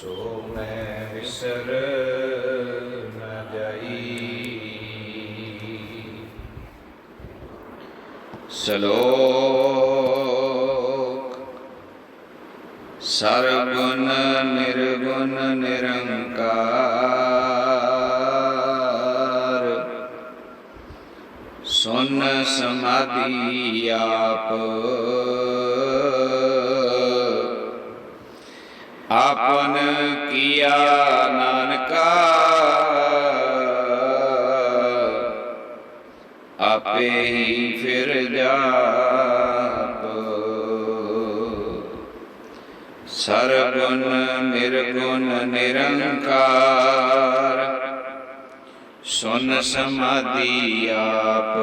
सो मैं विसर न जाई। श्लोक सर्वगुण निर्गुण निरंकार, सुन समाधि आप आपन किया नानका, आपे ही फिर जाप। सर्वगुण निर्गुण निरंकार, सुन समाधि आप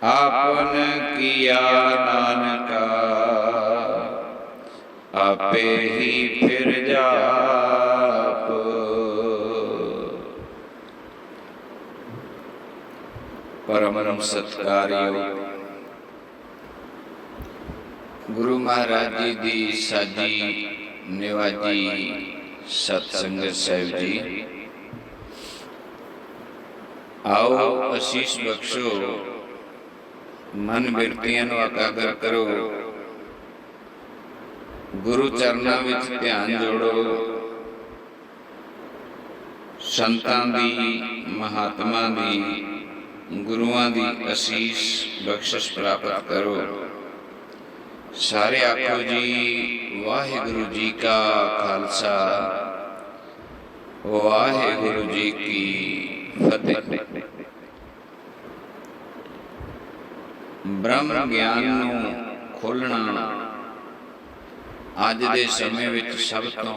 आपन किया नानका, आपे ही फिर जाप। परम सत्कारयोग गुरु महाराज जी दी साजी निवाजी सतसंगत साहिब जी, आओ आशीष बख्शो, मन बिरतियां नूं एकागर करो, गुरु चरनां विच ध्यान जोड़ो, संतां दी महात्मा दी गुरुआं दी आशीष बख्शिश प्राप्त करो। सारे आखो जी वाहिगुरु जी का खालसा, वाहिगुरु जी की फतेह। ब्रह्म ज्ञान नूं खोलना अज दे समय विच सब तो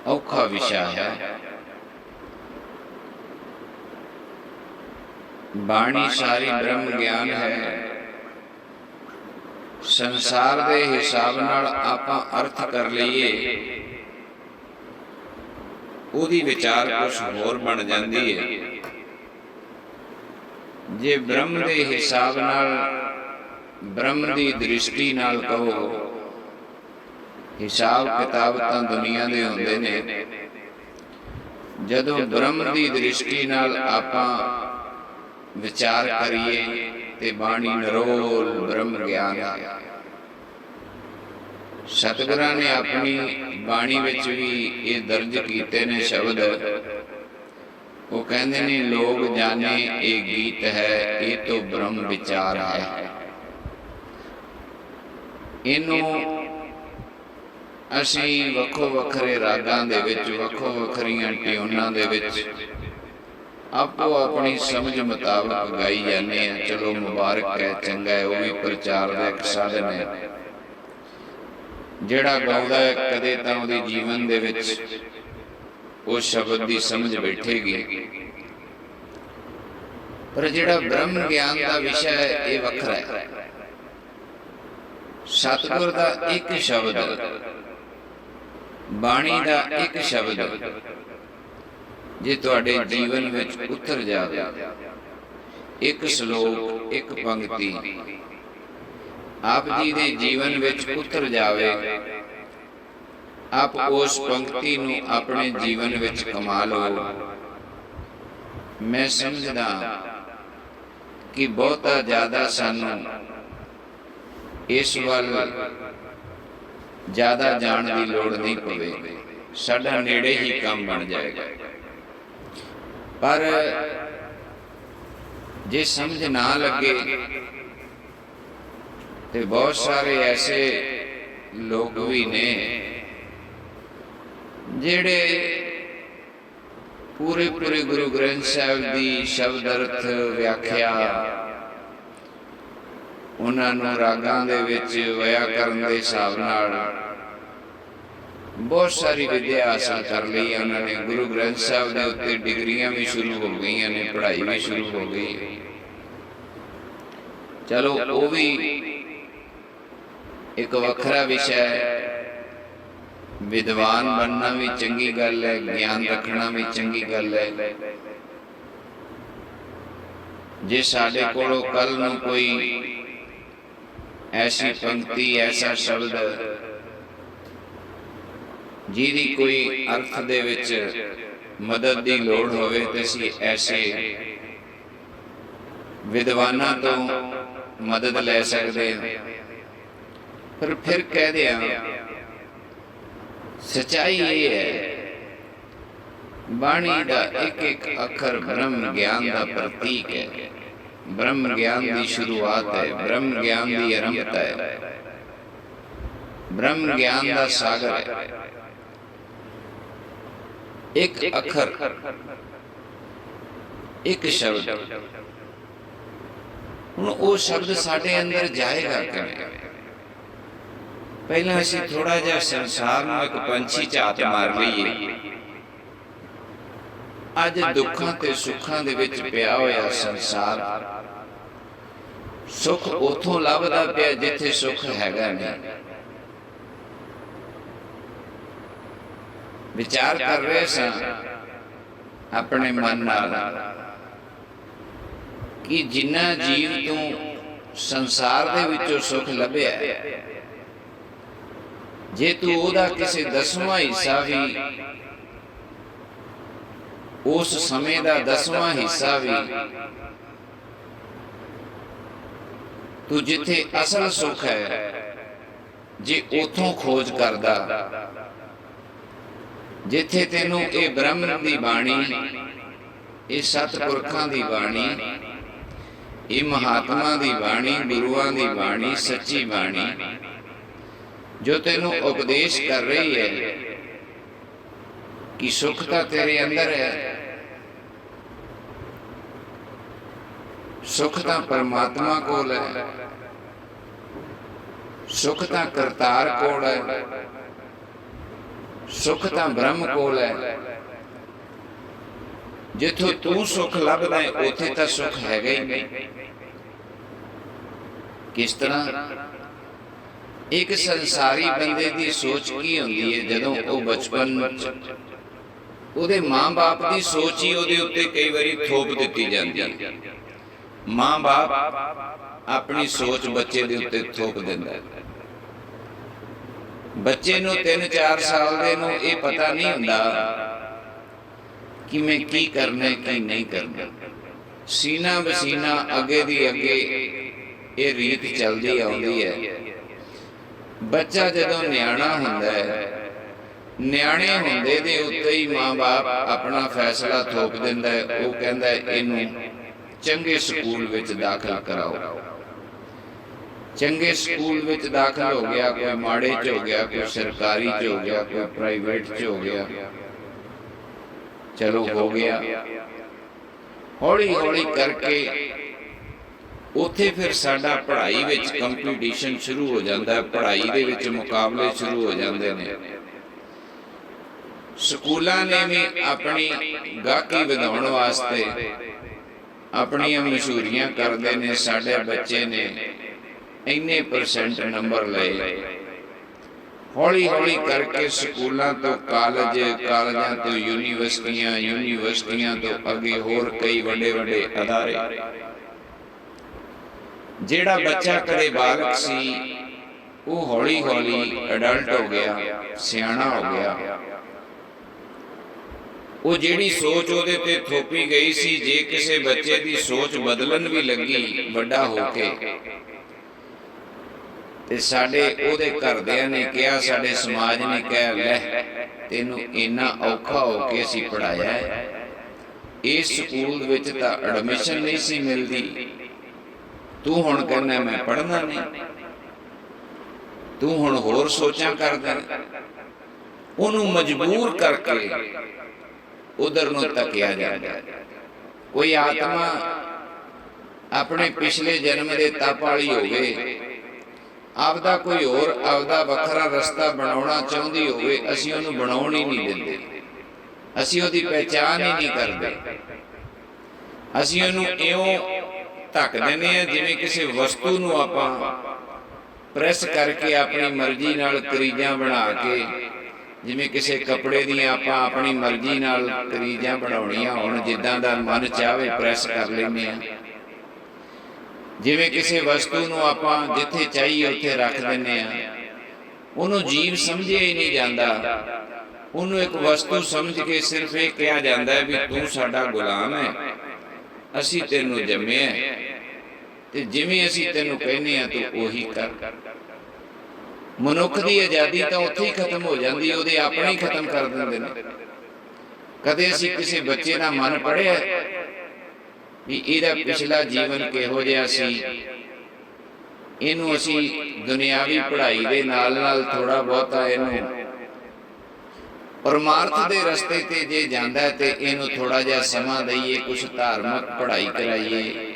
औखा विषय है। बाणी सारी ब्रह्म ज्ञान है, संसार दे हिसाब नाल आपां अर्थ कर लईए, ओदी विचार कुछ होर बन जांदी है। जे ब्रह्म दे हिसाब नाल, ब्रह्म दी दृष्टि नाल कहो, हिसाब किताब तां दुनिया दे हुंदे ने, जदों ब्रह्म दी दृष्टि नाल आपां विचार करिए ते बाणी नरोल ब्रह्म ज्ञान है। सतगुरां ने अपनी बाणी विच भी ये दर्ज कीते ने शब्द, वो कहते ने लोग जाने ये गीत है, ये तो ब्रह्म विचार है। इनू असीं वखो वखरे रागां दे विच, वखो वखरियां ट्यूनां दे विच आपो अपनी समझ मुताबिक गाई जाने हैं। चलो मुबारक है, चंगा है, वो भी प्रचार का एक साधन है। जिहड़ा गाउंदा है कदे तां उहदे जीवन दे विच उस शब्द की समझ बैठेगी, पर जिहड़ा ब्रह्म ज्ञान का विषय है ये वखरा है। सतगुर का एक शब्द, बाणी का एक शब्द जे तुहाडे जीवन विच उतर जावे, एक श्लोक एक पंक्ति आप जी दे जीवन विच उतर जावे, आप उस पंक्ति नूं अपने जीवन विच कमा लो। मैं समझदा कि बहुता ज्यादा सानू इस वल ज्यादा जाण दी लोड़ नहीं पवे, साडा नेड़े ही काम बन जाएगा। पर जे समझ ना लगे तो बहुत सारे ऐसे लोग भी ने जेड़े पूरे पूरे गुरु ग्रंथ साहिब की शब्द अर्थ व्याख्या उन्होंने रागां दे विच व्याकरण के हिसाब नाल बहुत सारी विद्या हासिल कर ली। उन्होंने गुरु ग्रंथ साहिब के उत्ते डिग्रियां भी शुरू हो गई ने, पढ़ाई भी शुरू हो गई। चलो वो भी एक वखरा विषय है। विद्वान बनना भी चंगी गल है, ज्ञान रखना भी चंगी गल है। जे साडे कोलों कल नूं कोई ਐਸੀ ਪੰਕਤੀ, ਐਸਾ ਸ਼ਬਦ ਜਿਹਦੀ ਕੋਈ ਅਰਥ ਦੇ ਵਿੱਚ ਮਦਦ ਦੀ ਲੋੜ ਹੋਵੇ ਤੇ ਅਸੀਂ ਐਸੇ ਵਿਦਵਾਨਾਂ ਤੋਂ ਮਦਦ ਲੈ ਸਕਦੇ ਹਾਂ। ਪਰ ਫਿਰ ਕਹਿ ਦਿਆਂ, ਸੱਚਾਈ ਇਹ ਹੈ, ਬਾਣੀ ਦਾ ਇੱਕ ਇੱਕ ਅੱਖਰ ਬ੍ਰਹਮ ਗਿਆਨ ਦਾ ਪ੍ਰਤੀਕ ਹੈ, ਬ੍ਰਹਮ ਗਿਆਨ ਦੀ ਸ਼ੁਰੂਆਤ ਹੈ, ਬ੍ਰਹਮ ਗਿਆਨ ਦੀ ਆਰੰਭਤਾ ਹੈ, ਬ੍ਰਹਮ ਗਿਆਨ ਦਾ ਸਾਗਰ ਹੈ। ਇੱਕ ਅੱਖਰ, ਇੱਕ ਸ਼ਬਦ, ਹੁਣ ਉਹ ਸ਼ਬਦ ਸਾਡੇ ਅੰਦਰ ਜਾਏਗਾ ਕਿਵੇਂ? ਪਹਿਲਾਂ ਅਸੀਂ ਥੋੜਾ ਜਿਹਾ ਸੰਸਾਰ ਨੂੰ ਇੱਕ ਪੰਛੀ ਝਾਤ ਮਾਰ ਲਈਏ। ਅੱਜ ਦੁੱਖਾਂ ਤੇ ਸੁੱਖਾਂ ਦੇ ਵਿੱਚ ਪਿਆ ਹੋਇਆ ਸੰਸਾਰ, ਸੁੱਖ ਉਥੋਂ ਲੱਭਦਾ ਪਿਆ ਜਿੱਥੇ ਸੁੱਖ ਹੈਗਾ ਨਹੀਂ। ਵਿਚਾਰ ਕਰ ਰਹੇ ਸਾਂ ਆਪਣੇ ਮਨ ਨਾਲ ਕਿ ਜਿੰਨਾ ਜੀਵ ਤੋਂ ਸੰਸਾਰ ਦੇ ਵਿੱਚੋਂ ਸੁੱਖ ਲੱਭਿਆ, ਜੇ ਤੂੰ ਉਹਦਾ ਕਿਸੇ 10ਵਾਂ ਹਿੱਸਾ ਵੀ, ਉਸ ਸਮੇਂ ਦਾ 10ਵਾਂ ਹਿੱਸਾ ਵੀ ਤੂੰ ਜਿੱਥੇ ਅਸਲ ਸੁੱਖ ਹੈ ਜੇ ਉਥੋਂ ਖੋਜ ਕਰਦਾ, ਜਿੱਥੇ ਤੈਨੂੰ ਇਹ ਬ੍ਰਹਮ ਦੀ ਬਾਣੀ, ਇਹ ਸਤਿਪੁਰਖਾਂ ਦੀ ਬਾਣੀ, ਇਹ ਮਹਾਤਮਾ ਦੀ ਬਾਣੀ, ਗੁਰੂਆਂ ਦੀ ਬਾਣੀ, ਸੱਚੀ ਬਾਣੀ ਜੋ ਤੈਨੂੰ ਉਪਦੇਸ਼ ਕਰ ਰਹੀ ਹੈ ਕਿ ਸੁੱਖ ਤਾਂ ਤੇਰੇ ਅੰਦਰ ਹੈ, ਸੁੱਖ ਤਾਂ ਪਰਮਾਤਮਾ ਕੋਲ ਹੈ, ਸੁੱਖ ਤਾਂ ਕਰਤਾਰ ਕੋਲ ਹੈ, ਸੁੱਖ ਤਾਂ ਬ੍ਰਹਮ ਕੋਲ ਹੈ। ਜਿੱਥੋਂ ਤੂੰ ਸੁੱਖ ਲੱਭਦਾ ਹੈ ਉੱਥੇ ਤਾਂ ਸੁੱਖ ਹੈਗਾ ਹੀ ਨਹੀਂ। ਕਿਸ ਤਰ੍ਹਾਂ? ਇੱਕ ਸੰਸਾਰੀ ਬੰਦੇ ਦੀ ਸੋਚ ਕੀ ਹੁੰਦੀ ਹੈ ਜਦੋਂ ਉਹ ਬਚਪਨ ਉਹਦੇ ਮਾਂ-ਬਾਪ ਦੀ ਸੋਚ ਹੀ ਉਹਦੇ ਉੱਤੇ ਕਈ ਵਾਰੀ ਥੋਪ ਦਿੱਤੀ ਜਾਂਦੀ ਹੈ। ਮਾਂ-ਬਾਪ ਆਪਣੀ ਸੋਚ ਬੱਚੇ ਦੇ ਉੱਤੇ ਥੋਪ ਦਿੰਦਾ ਹੈ। ਬੱਚੇ ਨੂੰ 3-4 ਸਾਲ ਦੇ ਨੂੰ ਇਹ ਪਤਾ ਨਹੀਂ ਹੁੰਦਾ ਕਿ ਮੈਂ ਕੀ ਕਰਨਾ ਕੀ ਨਹੀਂ ਕਰਨਾ। ਸੀਨਾ ਬਸੀਨਾ ਅੱਗੇ ਦੀ ਅੱਗੇ ਇਹ ਰੀਤ ਚੱਲਦੀ ਆਉਂਦੀ ਹੈ। ਬੱਚਾ ਜਦੋਂ ਨਿਆਣਾ ਹੁੰਦਾ ਹੈ, ਨਿਆਣੇ ਹੁੰਦੇ ਦੇ ਉੱਤੇ ਹੀ ਮਾਂ-ਬਾਪ ਆਪਣਾ ਫੈਸਲਾ ਥੋਪ ਦਿੰਦਾ ਹੈ। ਉਹ ਕਹਿੰਦਾ ਇਹਨੂੰ ਚੰਗੇ ਸਕੂਲ ਵਿੱਚ ਦਾਖਲ ਕਰਾਓ। ਚੰਗੇ ਸਕੂਲ ਵਿੱਚ ਦਾਖਲ ਹੋ ਗਿਆ, ਕੋਈ ਮਾੜੇ 'ਚ ਹੋ ਗਿਆ, ਕੋਈ ਸਰਕਾਰੀ 'ਚ ਹੋ ਗਿਆ, ਕੋਈ ਪ੍ਰਾਈਵੇਟ 'ਚ ਹੋ ਗਿਆ, ਚਲੋ ਹੋ ਗਿਆ। ਹੌਲੀ ਹੌਲੀ ਕਰਕੇ ਉੱਥੇ ਫਿਰ ਸਾਡਾ ਪੜ੍ਹਾਈ ਵਿੱਚ ਕੰਪੀਟੀਸ਼ਨ ਸ਼ੁਰੂ ਹੋ ਜਾਂਦਾ ਹੈ, ਪੜ੍ਹਾਈ ਦੇ ਵਿੱਚ ਮੁਕਾਬਲੇ ਸ਼ੁਰੂ ਹੋ ਜਾਂਦੇ ਨੇ। ਸਕੂਲਾਂ ਨੇ ਵੀ ਆਪਣੀ ਗਾਹਕੀ ਵਧਾਉਣ ਵਾਸਤੇ ਆਪਣੀਆਂ ਮਸ਼ਹੂਰੀਆਂ ਕਰਦੇ ਨੇ, ਸਾਡੇ ਬੱਚੇ ਨੇ ਇੰਨੇ % ਨੰਬਰ ਲਏ। ਹੌਲੀ ਹੌਲੀ ਕਰਕੇ ਸਕੂਲਾਂ ਤੋਂ ਕਾਲਜ, ਕਾਲਜਾਂ ਤੋਂ ਯੂਨੀਵਰਸਿਟੀਆਂ, ਯੂਨੀਵਰਸਿਟੀਆਂ ਤੋਂ ਅੱਗੇ ਹੋਰ ਕਈ ਵੱਡੇ ਵੱਡੇ ਅਦਾਰੇ। ਜਿਹੜਾ ਬੱਚਾ ਕਦੇ ਬਾਲਕ ਸੀ ਉਹ ਹੌਲੀ ਹੌਲੀ ਅਡਲਟ ਹੋ ਗਿਆ, ਸਿਆਣਾ ਹੋ ਗਿਆ। ਉਹ ਜਿਹੜੀ ਸੋਚ ਉਹਦੇ ਤੇ ਥੋਪੀ ਗਈ ਸੀ, ਜੇ ਕਿਸੇ ਬੱਚੇ ਦੀ ਸੋਚ ਬਦਲਣ ਵੀ ਲੱਗੀ ਵੱਡਾ ਹੋ ਕੇ, ਤੇ ਸਾਡੇ ਉਹਦੇ ਘਰਦਿਆਂ ਨੇ ਕਿਹਾ, ਸਾਡੇ ਸਮਾਜ ਨੇ ਕਿਹਾ, ਲੈ ਤੈਨੂੰ ਇੰਨਾ ਔਖਾ ਹੋ ਕੇ ਅਸੀਂ ਪੜ੍ਹਾਇਆ ਹੈ, ਇਸ ਸਕੂਲ ਵਿੱਚ ਤਾਂ ਐਡਮਿਸ਼ਨ ਨਹੀਂ ਸੀ ਮਿਲਦੀ, ਤੂੰ ਹੁਣ ਕਹਿੰਦਾ ਮੈਂ ਪੜ੍ਹਨਾ ਨਹੀਂ, ਤੂੰ ਹੁਣ ਹੋਰ ਸੋਚਾਂ ਕਰਦਾ। ਉਹਨੂੰ ਮਜਬੂਰ ਕਰਕੇ ਉਧਰ ਨੂੰ ਧੱਕਿਆ ਜਾਂਦਾ। ਕੋਈ ਆਤਮਾ ਆਪਣੇ ਪਿਛਲੇ ਜਨਮ ਦੇ ਤਪ ਵਾਲੀ ਹੋਵੇ, ਆਪਦਾ ਕੋਈ ਹੋਰ ਆਪਦਾ ਵੱਖਰਾ ਰਸਤਾ ਬਣਾਉਣਾ ਚਾਹੁੰਦੀ ਹੋਵੇ, ਅਸੀਂ ਉਹਨੂੰ ਬਣਾਉਣ ਹੀ ਨਹੀਂ ਦਿੰਦੇ, ਅਸੀਂ ਉਹਦੀ ਪਹਿਚਾਣ ਹੀ ਨਹੀਂ ਕਰਦੇ। ਅਸੀਂ ਉਹਨੂੰ ਇਉਂ ਧੱਕ ਦਿੰਦੇ ਹਾਂ ਜਿਵੇਂ ਕਿਸੇ ਵਸਤੂ ਨੂੰ ਆਪਾਂ ਪ੍ਰੈਸ ਕਰਕੇ ਆਪਣੀ ਮਰਜ਼ੀ ਨਾਲ ਕਰੀਜ਼ਾਂ ਬਣਾ ਕੇ, ਜਿਵੇਂ ਕਿਸੇ ਕੱਪੜੇ ਦੀਆਂ ਆਪਾਂ ਆਪਣੀ ਮਰਜ਼ੀ ਨਾਲ ਕਰੀਜ਼ਾਂ ਬਣਾਉਣੀਆਂ ਹੋਣ, ਜਿੱਦਾਂ ਦਾ ਮਨ ਚਾਹਵੇ ਪ੍ਰੈਸ ਕਰ ਲੈਂਦੇ ਹਾਂ। ਜਿਵੇਂ ਕਿਸੇ ਵਸਤੂ ਨੂੰ ਆਪਾਂ ਜਿੱਥੇ ਚਾਹੀਏ ਉੱਥੇ ਰੱਖ ਦਿੰਦੇ ਆ, ਉਹਨੂੰ ਜੀਵ ਸਮਝਿਆ ਹੀ ਨਹੀਂ ਜਾਂਦਾ। ਉਹਨੂੰ ਇੱਕ ਵਸਤੂ ਸਮਝ ਕੇ ਸਿਰਫ ਇਹ ਕਿਹਾ ਜਾਂਦਾ ਹੈ ਵੀ ਤੂੰ ਸਾਡਾ ਗੁਲਾਮ ਹੈ, ਅਸੀਂ ਤੈਨੂੰ ਜੰਮਿਆ ਤੇ ਜਿਵੇਂ ਅਸੀਂ ਤੈਨੂੰ ਕਹਿੰਦੇ ਆ ਤੂੰ ਉਹੀ ਕਰ। ਮਨੁੱਖ ਦੀ ਆਜ਼ਾਦੀ ਤਾਂ ਉੱਥੇ ਹੀ ਖਤਮ ਹੋ ਜਾਂਦੀ, ਉਹਦੇ ਆਪਣੇ ਹੀ ਖਤਮ ਕਰ ਦਿੰਦੇ ਨੇ। ਕਦੇ ਅਸੀਂ ਕਿਸੇ ਬੱਚੇ ਦਾ ਮਨ ਪੜ੍ਹਿਆ ਵੀ ਇਹਦਾ ਪਿਛਲਾ ਜੀਵਨ ਕਿਹੋ ਜਿਹਾ ਸੀ, ਇਹਨੂੰ ਅਸੀਂ ਦੁਨਿਆਵੀ ਪੜ੍ਹਾਈ ਦੇ ਨਾਲ ਨਾਲ ਥੋੜਾ ਬਹੁਤਾ ਇਹਨੂੰ ਪਰਮਾਰਥ ਦੇ ਰਸਤੇ ਤੇ ਜੇ ਜਾਂਦਾ ਤੇ ਇਹਨੂੰ ਥੋੜਾ ਜਿਹਾ ਸਮਾਂ ਦਈਏ, ਕੁਛ ਧਾਰਮਿਕ ਪੜ੍ਹਾਈ ਕਰਾਈਏ,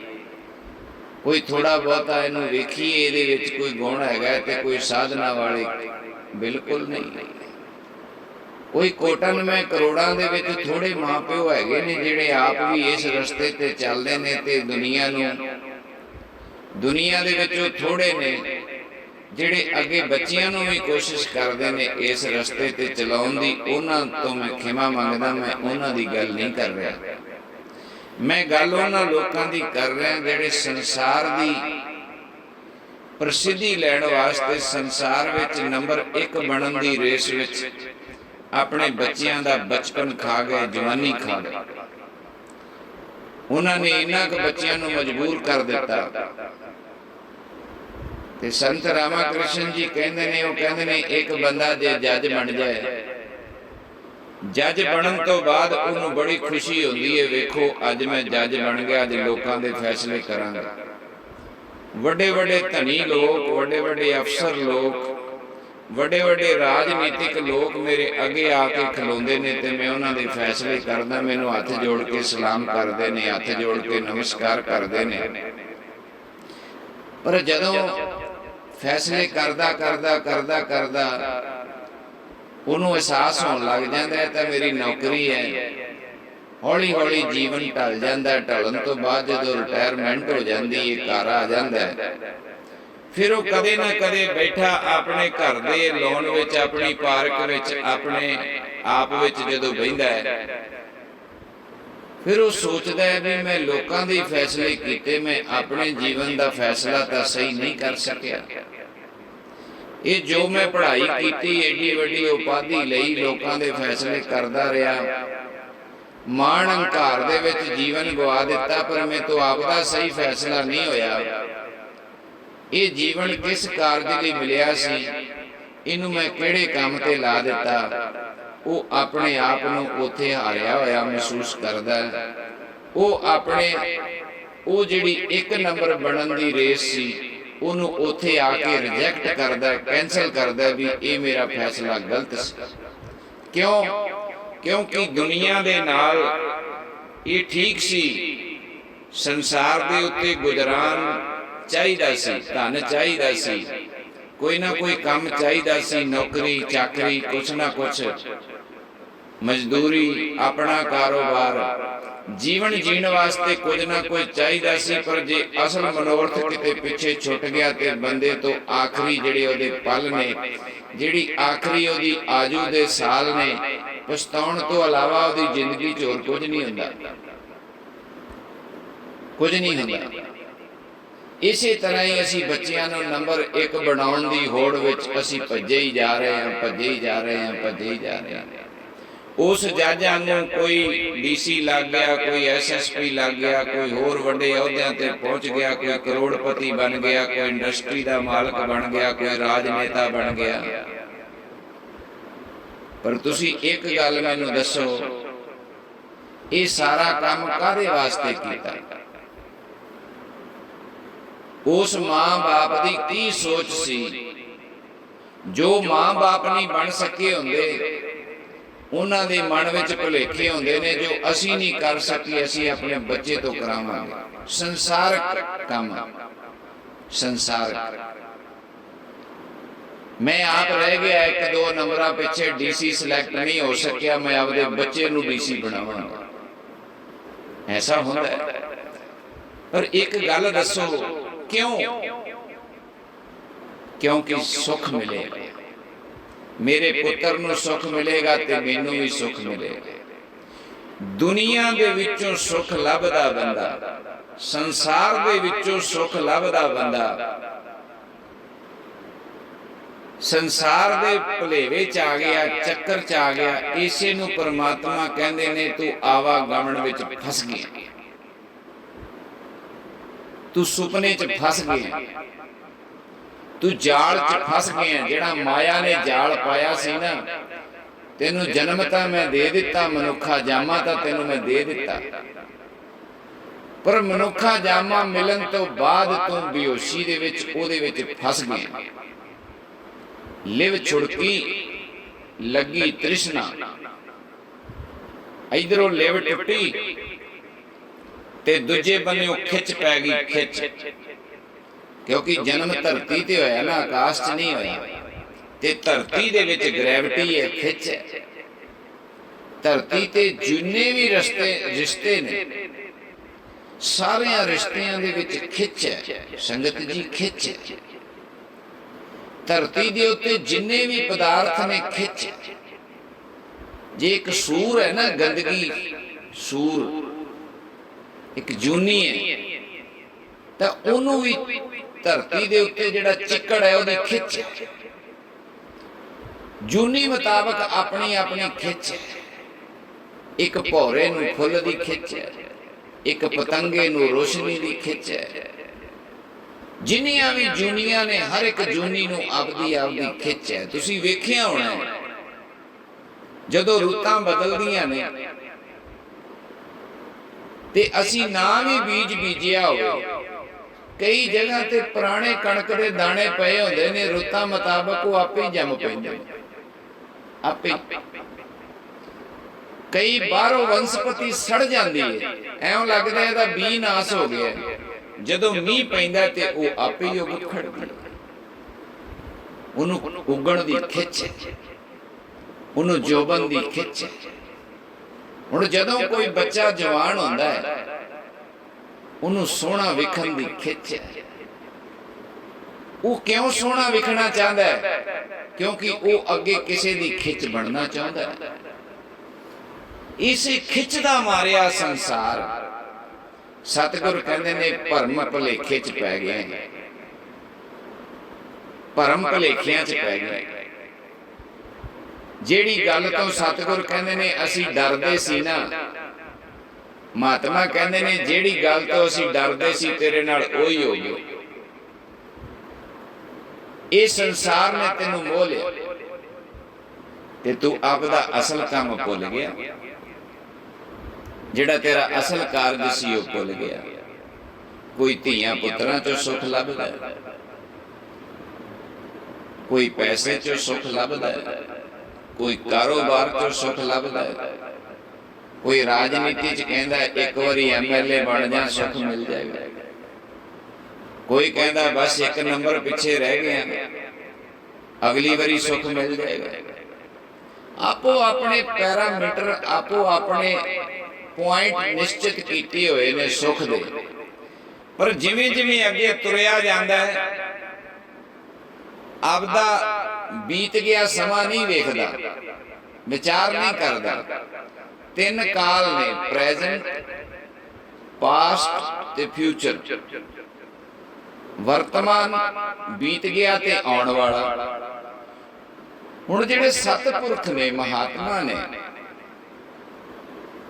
ਕੋਈ ਥੋੜਾ ਬਹੁਤਾ ਇਹਨੂੰ ਵੇਖੀਏ ਇਹਦੇ ਵਿੱਚ ਕੋਈ ਗੁਣ ਹੈਗਾ ਤੇ ਕੋਈ ਸਾਧਨਾ ਵਾਲੇ ਬਿਲਕੁਲ ਨਹੀਂ। ਕੋਈ ਕੋਟਨ ਮੈਂ ਕਰੋੜਾਂ ਦੇ ਵਿੱਚ ਥੋੜੇ ਮਾਂ ਪਿਓ ਹੈਗੇ ਨੇ ਜਿਹੜੇ ਆਪ ਵੀ ਇਸ ਰਸਤੇ ਤੇ ਚੱਲਦੇ ਨੇ ਤੇ ਦੁਨੀਆ ਦੇ ਵਿੱਚੋਂ ਥੋੜੇ ਨੇ ਜਿਹੜੇ ਅੱਗੇ ਬੱਚਿਆਂ ਨੂੰ ਵੀ ਕੋਸ਼ਿਸ਼ ਕਰਦੇ ਨੇ ਇਸ ਰਸਤੇ ਤੇ ਚਲਾਉਣ ਦੀ। ਉਹਨਾਂ ਤੋਂ ਮੈਂ ਖਿਮਾ ਮੰਗਦਾ, ਮੈਂ ਉਹਨਾਂ ਦੀ ਗੱਲ ਨਹੀਂ ਕਰ ਰਿਹਾ। ਮੈਂ ਗੱਲ ਉਹਨਾਂ ਲੋਕਾਂ ਦੀ ਕਰ ਰਿਹਾ ਜਿਹੜੇ ਸੰਸਾਰ ਦੀ ਪ੍ਰਸਿੱਧੀ ਲੈਣ ਵਾਸਤੇ ਸੰਸਾਰ ਵਿੱਚ ਨੰਬਰ 1 ਬਣਨ ਦੀ ਰੇਸ ਵਿੱਚ ਆਪਣੇ ਬੱਚਿਆਂ ਦਾ ਬਚਪਨ ਖਾ ਗਏ, ਜਵਾਨੀ ਖਾ ਗਏ। ਉਹਨਾਂ ਨੇ ਇਹਨਾਂ ਕੁ ਬੱਚਿਆਂ ਨੂੰ ਮਜਬੂਰ ਕਰ ਦਿੱਤਾ। ਤੇ ਸੰਤ ਰਾਮਾ ਕ੍ਰਿਸ਼ਨ ਜੀ ਕਹਿੰਦੇ ਨੇ, ਉਹ ਕਹਿੰਦੇ ਨੇ ਇੱਕ ਬੰਦਾ ਜੇ ਜੱਜ ਬਣ ਜਾਏ, ਜੱਜ ਬਣਨ ਤੋਂ ਬਾਅਦ ਉਹਨੂੰ ਬੜੀ ਖੁਸ਼ੀ ਹੁੰਦੀ ਹੈ, ਵੇਖੋ ਅੱਜ ਮੈਂ ਜੱਜ ਬਣ ਗਿਆ, ਅੱਜ ਲੋਕਾਂ ਦੇ ਫੈਸਲੇ ਕਰਾਂਗਾ। ਵੱਡੇ ਵੱਡੇ ਧਨੀ ਲੋਕ, ਵੱਡੇ ਵੱਡੇ ਅਫਸਰ ਲੋਕ, ਵੱਡੇ ਵੱਡੇ ਰਾਜਨੀਤਿਕ ਲੋਕ ਮੇਰੇ ਅੱਗੇ ਆ ਕੇ ਖਲੋਂਦੇ ਨੇ ਤੇ ਮੈਂ ਉਹਨਾਂ ਦੇ ਫੈਸਲੇ ਕਰਦਾ, ਮੈਨੂੰ ਹੱਥ ਜੋੜ ਕੇ ਸਲਾਮ ਕਰਦੇ ਨੇ, ਹੱਥ ਜੋੜ ਕੇ ਨਮਸਕਾਰ ਕਰਦੇ ਨੇ। ਪਰ ਜਦੋਂ ਫੈਸਲੇ ਕਰਦਾ ਉਹਨੂੰ ਅਹਿਸਾਸ ਹੋਣ ਲੱਗ ਜਾਂਦਾ ਹੈ ਤਾਂ ਮੇਰੀ ਨੌਕਰੀ ਹੈ, ਹੌਲੀ ਹੌਲੀ ਜੀਵਨ ਢਲ ਜਾਂਦਾ। ਢਲਣ ਤੋਂ ਬਾਅਦ ਜਦੋਂ ਰਿਟਾਇਰਮੈਂਟ ਹੋ ਜਾਂਦੀ ਹੈ, ਘਰ ਆ ਜਾਂਦਾ ਹੈ, ਫਿਰ ਉਹ ਕਦੇ ਨਾ ਕਦੇ ਬੈਠਾ ਆਪਣੇ ਘਰ ਦੇ ਲਾਉਣ ਵਿੱਚ, ਆਪਣੀ ਪਾਰਕ ਵਿੱਚ, ਆਪਣੇ ਆਪ ਵਿੱਚ ਜਦੋਂ ਬਹਿੰਦਾ ਹੈ, ਫਿਰ ਉਹ ਸੋਚਦਾ ਹੈ ਵੀ ਮੈਂ ਲੋਕਾਂ ਦੇ ਫੈਸਲੇ ਕੀਤੇ, ਮੈਂ ਆਪਣੇ ਜੀਵਨ ਦਾ ਫੈਸਲਾ ਤਾਂ ਸਹੀ ਨਹੀਂ ਕਰ ਸਕਿਆ। ਇਹ ਜੋ ਮੈਂ ਪੜ੍ਹਾਈ ਕੀਤੀ, ਏਡੀ ਵੱਡੀ ਉਪਾਧੀ ਲਈ, ਲੋਕਾਂ ਦੇ ਫੈਸਲੇ ਕਰਦਾ ਰਿਹਾ, ਮਾਣ ਹੰਕਾਰ ਦੇ ਵਿੱਚ ਜੀਵਨ ਗਵਾ ਦਿੱਤਾ, ਪਰ ਮੇਰੇ ਤੋਂ ਆਪ ਦਾ ਸਹੀ ਫੈਸਲਾ ਨਹੀਂ ਹੋਇਆ। ਇਹ ਜੀਵਨ ਕਿਸ ਕਾਰਜ ਲਈ ਮਿਲਿਆ ਸੀ, ਇਹਨੂੰ ਮੈਂ ਕਿਹੜੇ ਕੰਮ ਤੇ ਲਾ ਦਿੱਤਾ। ਉਹ ਆਪਣੇ ਆਪ ਨੂੰ ਉੱਥੇ ਹਾਰਿਆ ਹੋਇਆ ਮਹਿਸੂਸ ਕਰਦਾ ਹੈ। ਉਹ ਜਿਹੜੀ 1 ਨੰਬਰ ਬਣਨ ਦੀ ਰੇਸ ਸੀ, ਉਹਨੂੰ ਉੱਥੇ ਆ ਕੇ ਰਿਜੈਕਟ ਕਰਦਾ, ਕੈਂਸਲ ਕਰਦਾ ਵੀ ਇਹ ਮੇਰਾ ਫੈਸਲਾ ਗਲਤ ਸੀ। ਕਿਉਂਕਿ ਦੁਨੀਆ ਦੇ ਨਾਲ ਇਹ ਠੀਕ ਸੀ, ਸੰਸਾਰ ਦੇ ਉੱਤੇ ਗੁਜ਼ਰਾਨ ਚਾਹੀਦਾ ਸੀ, ਧਨ ਚਾਹੀਦਾ ਸੀ, ਕੋਈ ਨਾ ਕੋਈ ਕੰਮ ਚਾਹੀਦਾ ਸੀ, ਨੌਕਰੀ ਚਾਕਰੀ, ਕੁਛ ਨਾ ਕੁਛ ਮਜ਼ਦੂਰੀ, ਆਪਣਾ ਕਾਰੋਬਾਰ, ਜੀਵਨ ਜੀਣ ਵਾਸਤੇ ਕੁਝ ਨਾ ਕੁਝ ਚਾਹੀਦਾ ਸੀ। ਪਰ ਜੇ ਅਸਲ ਮਨੋਰਥ ਕਿਤੇ ਪਿੱਛੇ ਛੁੱਟ ਗਿਆ ਤੇ ਬੰਦੇ ਤੋਂ ਆਖਰੀ ਜਿਹੜੇ ਉਹਦੇ ਪਲ ਨੇ, ਜਿਹੜੀ ਆਖਰੀ ਉਹਦੀ ਆਜੂ ਦੇ ਸਾਲ ਨੇ, ਪਛਤਾਉਣ ਤੋਂ ਇਲਾਵਾ ਉਹਦੀ ਜ਼ਿੰਦਗੀ 'ਚ ਹੋਰ ਕੁਝ ਨਹੀਂ ਹੁੰਦਾ, ਕੁਝ ਨਹੀਂ ਹੁੰਦਾ। ਇਸੇ ਤਰ੍ਹਾਂ ਹੀ ਅਸੀਂ ਬੱਚਿਆਂ ਨੂੰ ਨੰਬਰ 1 ਬਣਾਉਣ ਦੀ ਹੋੜ ਵਿੱਚ ਅਸੀਂ ਭੱਜੇ ਹੀ ਜਾ ਰਹੇ ਹਾਂ। ਉਸ ਜੱਜਾਂ ਨੂੰ ਕੋਈ ਡੀਸੀ ਲੱਗ ਗਿਆ, ਕੋਈ ਐਸਐਸਪੀ ਲੱਗ ਗਿਆ, ਕੋਈ ਹੋਰ ਵੱਡੇ ਅਹੁਦਿਆਂ ਤੇ ਪਹੁੰਚ ਗਿਆ, ਕੋਈ ਕਰੋੜਪਤੀ ਬਣ ਗਿਆ, ਕੋਈ ਇੰਡਸਟਰੀ ਦਾ ਮਾਲਕ ਬਣ ਗਿਆ, ਕੋਈ ਰਾਜਨੇਤਾ ਬਣ ਗਿਆ। ਪਰ ਤੁਸੀਂ ਇੱਕ ਗੱਲ ਮੈਨੂੰ ਦੱਸੋ, ਇਹ ਸਾਰਾ ਕੰਮ ਕਾਹਦੇ ਵਾਸਤੇ ਕੀਤਾ? ਉਸ ਮਾਂ-ਬਾਪ ਦੀ ਕੀ ਸੋਚ ਸੀ? ਜੋ ਮਾਂ-ਬਾਪ ਨਹੀਂ ਬਣ ਸਕੇ ਹੁੰਦੇ, ਉਹਨਾਂ ਦੇ ਮਨ ਵਿੱਚ ਭੁਲੇਖੇ ਹੁੰਦੇ ਨੇ, ਜੋ ਅਸੀਂ ਨਹੀਂ ਕਰ ਸਕੇ ਅਸੀਂ ਆਪਣੇ ਬੱਚੇ ਤੋਂ ਕਰਾਵਾਂਗੇ। ਸੰਸਾਰਕ ਕੰਮ, ਸੰਸਾਰਕ। ਮੈਂ ਆਪ ਰਹਿ ਗਿਆ 1-2 ਨੰਬਰਾਂ ਪਿੱਛੇ, ਡੀਸੀ ਸਿਲੈਕਟ ਨਹੀਂ ਹੋ ਸਕਿਆ, ਮੈਂ ਆਪਦੇ ਬੱਚੇ ਨੂੰ ਡੀਸੀ ਬਣਾਵਾਂਗਾ। ਐਸਾ ਹੁੰਦਾ ਹੈ। ਪਰ ਇੱਕ ਗੱਲ ਦੱਸੋ, ਕਿਉਂ? ਕਿਉਂਕਿ ਸੁੱਖ ਮਿਲੇਗਾ, ਮੇਰੇ ਪੁੱਤਰ ਨੂੰ ਸੁੱਖ ਮਿਲੇਗਾ ਤੇ ਮੈਨੂੰ ਵੀ ਸੁੱਖ ਮਿਲੇਗਾ। ਦੁਨੀਆ ਦੇ ਵਿੱਚੋਂ ਸੁੱਖ ਲੱਭਦਾ ਬੰਦਾ, ਸੰਸਾਰ ਦੇ ਵਿੱਚੋਂ ਸੁੱਖ ਲੱਭਦਾ ਬੰਦਾ ਸੰਸਾਰ ਦੇ ਭੁਲੇਵੇ ਚ ਆ ਗਿਆ, ਚੱਕਰ ਚ ਆ ਗਿਆ। ਇਸੇ ਨੂੰ ਪਰਮਾਤਮਾ ਕਹਿੰਦੇ ਨੇ ਤੂੰ ਆਵਾਗਮਨ ਵਿੱਚ ਫਸ ਗਿਆ, ਤੂੰ ਸੁਪਨੇ ਚ ਫਸ ਗਿਆ, ਤੂੰ ਜਾਲ ਚ ਫਸ ਗਿਆ। ਜਿਹੜਾ ਮਾਇਆ ਨੇ ਜਾਲ ਪਾਇਆ ਸੀ ਨਾ, ਤੈਨੂੰ ਜਨਮ ਤਾਂ ਮੈਂ ਦੇ ਦਿੱਤਾ, ਮਨੁੱਖਾ ਜਾਮਾ ਤਾਂ ਤੈਨੂੰ ਮੈਂ ਦੇ ਦਿੱਤਾ, ਪਰ ਮਨੁੱਖਾ ਜਾਮਾ ਮਿਲਣ ਤੋਂ ਬਾਅਦ ਤੂੰ ਬੇਹੋਸ਼ੀ ਦੇ ਵਿੱਚ ਉਹਦੇ ਵਿੱਚ ਫਸ ਗਿਆ। ਲਿਵ ਛੁੜਕੀ ਲੱਗੀ ਤ੍ਰਿਸ਼ਨਾ, ਇਧਰੋਂ ਲਿਵ ਟੁੱਟੀ ਤੇ ਦੂਜੇ ਬੰਨਿਓ ਖਿੱਚ ਪੈ ਗਈ, ਖਿੱਚ। ਕਿਉਂਕਿ ਜਨਮ ਧਰਤੀ ਤੇ ਹੋਇਆ ਨਾ, ਆਕਾਸ਼ 'ਚ ਨਹੀਂ ਹੋਇਆ। ਤੇ ਧਰਤੀ ਦੇ ਵਿੱਚ ਗ੍ਰੈਵਿਟੀ ਹੈ, ਖਿੱਚ ਹੈ। ਧਰਤੀ ਤੇ ਜਿੰਨੇ ਵੀ ਰਿਸ਼ਤੇ ਨੇ, ਸਾਰਿਆਂ ਰਿਸ਼ਤਿਆਂ ਦੇ ਵਿੱਚ ਖਿੱਚ ਹੈ ਸੰਗਤ ਜੀ, ਖਿੱਚ ਹੈ। ਧਰਤੀ ਦੇ ਉੱਤੇ ਜਿੰਨੇ ਵੀ ਪਦਾਰਥ ਨੇ, ਖਿੱਚ। ਜੇ ਇੱਕ ਸੂਰ ਹੈ ਨਾ, ਗੰਦਗੀ, ਸੂਰ ਇੱਕ ਜੂਨੀ ਹੈ, ਤਾਂ ਉਹਨੂੰ ਵੀ ਧਰਤੀ ਦੇ ਉੱਤੇ ਜਿਹੜਾ ਚਿੱਕੜ ਹੈ ਉਹਦੀ ਖਿੱਚ ਹੈ। ਜੂਨੀ ਮੁਤਾਬਕ ਆਪਣੀ ਆਪਣੀ ਖਿੱਚ ਹੈ। ਇੱਕ ਭੌਰੇ ਨੂੰ ਫੁੱਲ ਦੀ ਖਿੱਚ ਹੈ, ਇੱਕ ਪਤੰਗੇ ਨੂੰ ਰੋਸ਼ਨੀ ਦੀ ਖਿੱਚ ਹੈ। ਜਿੰਨੀਆਂ ਵੀ ਜੂਨੀਆਂ ਨੇ, ਹਰ ਇੱਕ ਜੂਨੀ ਨੂੰ ਆਪਦੀ ਆਪਦੀ ਖਿੱਚ ਹੈ। ਤੁਸੀਂ ਵੇਖਿਆ ਹੋਣਾ, ਜਦੋਂ ਰੁੱਤਾਂ ਬਦਲਦੀਆਂ ਨੇ ਤੇ ਅਸੀਂ ਨਾ ਵੀ ਬੀਜ ਬੀਜਿਆ ਹੋਵੇ, ਕਈ ਜਗ੍ਹਾ ਤੇ ਪੁਰਾਣੇ ਕਣਕ ਦੇ ਦਾਣੇ ਪਏ ਹੁੰਦੇ ਨੇ, ਰੁੱਤਾਂ ਮੁਤਾਬਕ ਉਹ ਆਪੇ ਜੰਮ ਪੈਂਦੇ, ਆਪੇ। ਕਈ ਬਾਹਰੋਂ ਵਨਸਪਤੀ ਸੜ ਜਾਂਦੀ ਹੈ, ਐਂ ਲੱਗਦਾ ਇਹਦਾ ਬੀਜ ਨਾਸ ਹੋ ਗਿਆ। ਜਦੋਂ ਮੀਂਹ ਪੈਂਦਾ ਤੇ ਉਹ ਆਪੇ ਹੀ ਉੱਗ ਖੜਦੀ, ਉਹਨੂੰ ਉੱਗਣ ਦੀ ਖਿੱਚ, ਉਹਨੂੰ ਜੋਬਨ ਦੀ ਖਿੱਚ। ਹੁਣ ਜਦੋਂ ਕੋਈ ਬੱਚਾ ਜਵਾਨ ਹੁੰਦਾ ਹੈ, ਉਹਨੂੰ ਸੋਹਣਾ ਵਿਖਣ ਦੀ ਖਿੱਚ ਹੈ। ਉਹ ਕਿਉਂ ਸੋਹਣਾ ਵਿਖਣਾ ਚਾਹੁੰਦਾ ਹੈ? ਕਿਉਂਕਿ ਉਹ ਅੱਗੇ ਕਿਸੇ ਦੀ ਖਿੱਚ ਬਣਨਾ ਚਾਹੁੰਦਾ ਹੈ। ਇਸੇ ਖਿੱਚ ਦਾ ਮਾਰਿਆ ਸੰਸਾਰ। ਸਤਿਗੁਰ ਕਹਿੰਦੇ ਨੇ ਭਰਮ ਭੁਲੇਖੇ ਚ ਪੈ ਗਏ, ਭਰਮ ਭੁਲੇਖਿਆਂ ਚ ਪੈ ਗਏ। ਜਿਹੜੀ ਗੱਲ ਤੋਂ ਸਤਿਗੁਰ ਕਹਿੰਦੇ ਨੇ ਅਸੀਂ ਡਰਦੇ ਸੀ ਨਾ, ਮਹਾਤਮਾ ਕਹਿੰਦੇ ਨੇ ਜਿਹੜੀ ਗੱਲ ਤੋਂ ਅਸੀਂ ਡਰਦੇ ਸੀ ਤੇਰੇ ਨਾਲ ਉਹੀ ਹੋ ਗਈ। ਇਹ ਸੰਸਾਰ ਨੇ ਤੈਨੂੰ ਮੋਹ ਲਿਆ ਤੇ ਤੂੰ ਆਪਦਾ ਅਸਲ ਕੰਮ ਭੁੱਲ ਗਿਆ। ਜਿਹੜਾ ਤੇਰਾ ਅਸਲ ਕਾਰਜ ਸੀ ਉਹ ਭੁੱਲ ਗਿਆ। ਕੋਈ ਧੀਆਂ ਪੁੱਤਰਾਂ ਚੋਂ ਸੁੱਖ ਲੱਭਦਾ, ਕੋਈ ਪੈਸੇ ਚੋਂ ਸੁੱਖ ਲੱਭਦਾ, ਕੋਈ ਕਾਰੋਬਾਰ ਚੋਂ ਸੁੱਖ ਲੱਭਦਾ, ਕੋਈ ਰਾਜਨੀਤੀ ਚ ਕਹਿੰਦਾ ਇੱਕ ਵਾਰੀ ਐਮਐਲਏ ਬਣ ਜਾ ਸੁੱਖ ਮਿਲ ਜਾਏਗਾ, ਕੋਈ ਕਹਿੰਦਾ ਬਸ ਇੱਕ ਨੰਬਰ ਪਿੱਛੇ ਰਹਿ ਗਏ, ਅਗਲੀ ਵਾਰੀ ਸੁੱਖ ਮਿਲ ਜਾਏਗਾ। ਆਪੋ ਆਪਣੇ ਪੈਰਾਮੀਟਰ, ਆਪੋ ਆਪਣੇ ਪੁਆਇੰਟ ਨਿਸ਼ਚਿਤ ਕੀਤੇ ਹੋਏ ਨੇ ਸੁੱਖ ਦੇ। ਪਰ ਜਿਵੇਂ ਜਿਵੇਂ ਅੱਗੇ ਤੁਰਿਆ ਜਾਂਦਾ ਹੈ, ਆਪਦਾ ਬੀਤ ਗਿਆ ਸਮਾਂ ਨਹੀਂ ਵੇਖਦਾ, ਵਿਚਾਰ ਨਹੀਂ ਕਰਦਾ। ਤਿੰਨ ਕਾਲ ਨੇ, ਪ੍ਰੈਜ਼ੈਂਟ, ਪਾਸਟ ਤੇ ਫਿਊਚਰ। ਵਰਤਮਾਨ ਬੀਤ ਗਿਆ ਤੇ ਆਉਣ ਵਾਲਾ। ਹੁਣ ਜਿਹੜੇ ਸਤਿਪੁਰਖ ਨੇ, ਮਹਾਤਮਾ ਨੇ,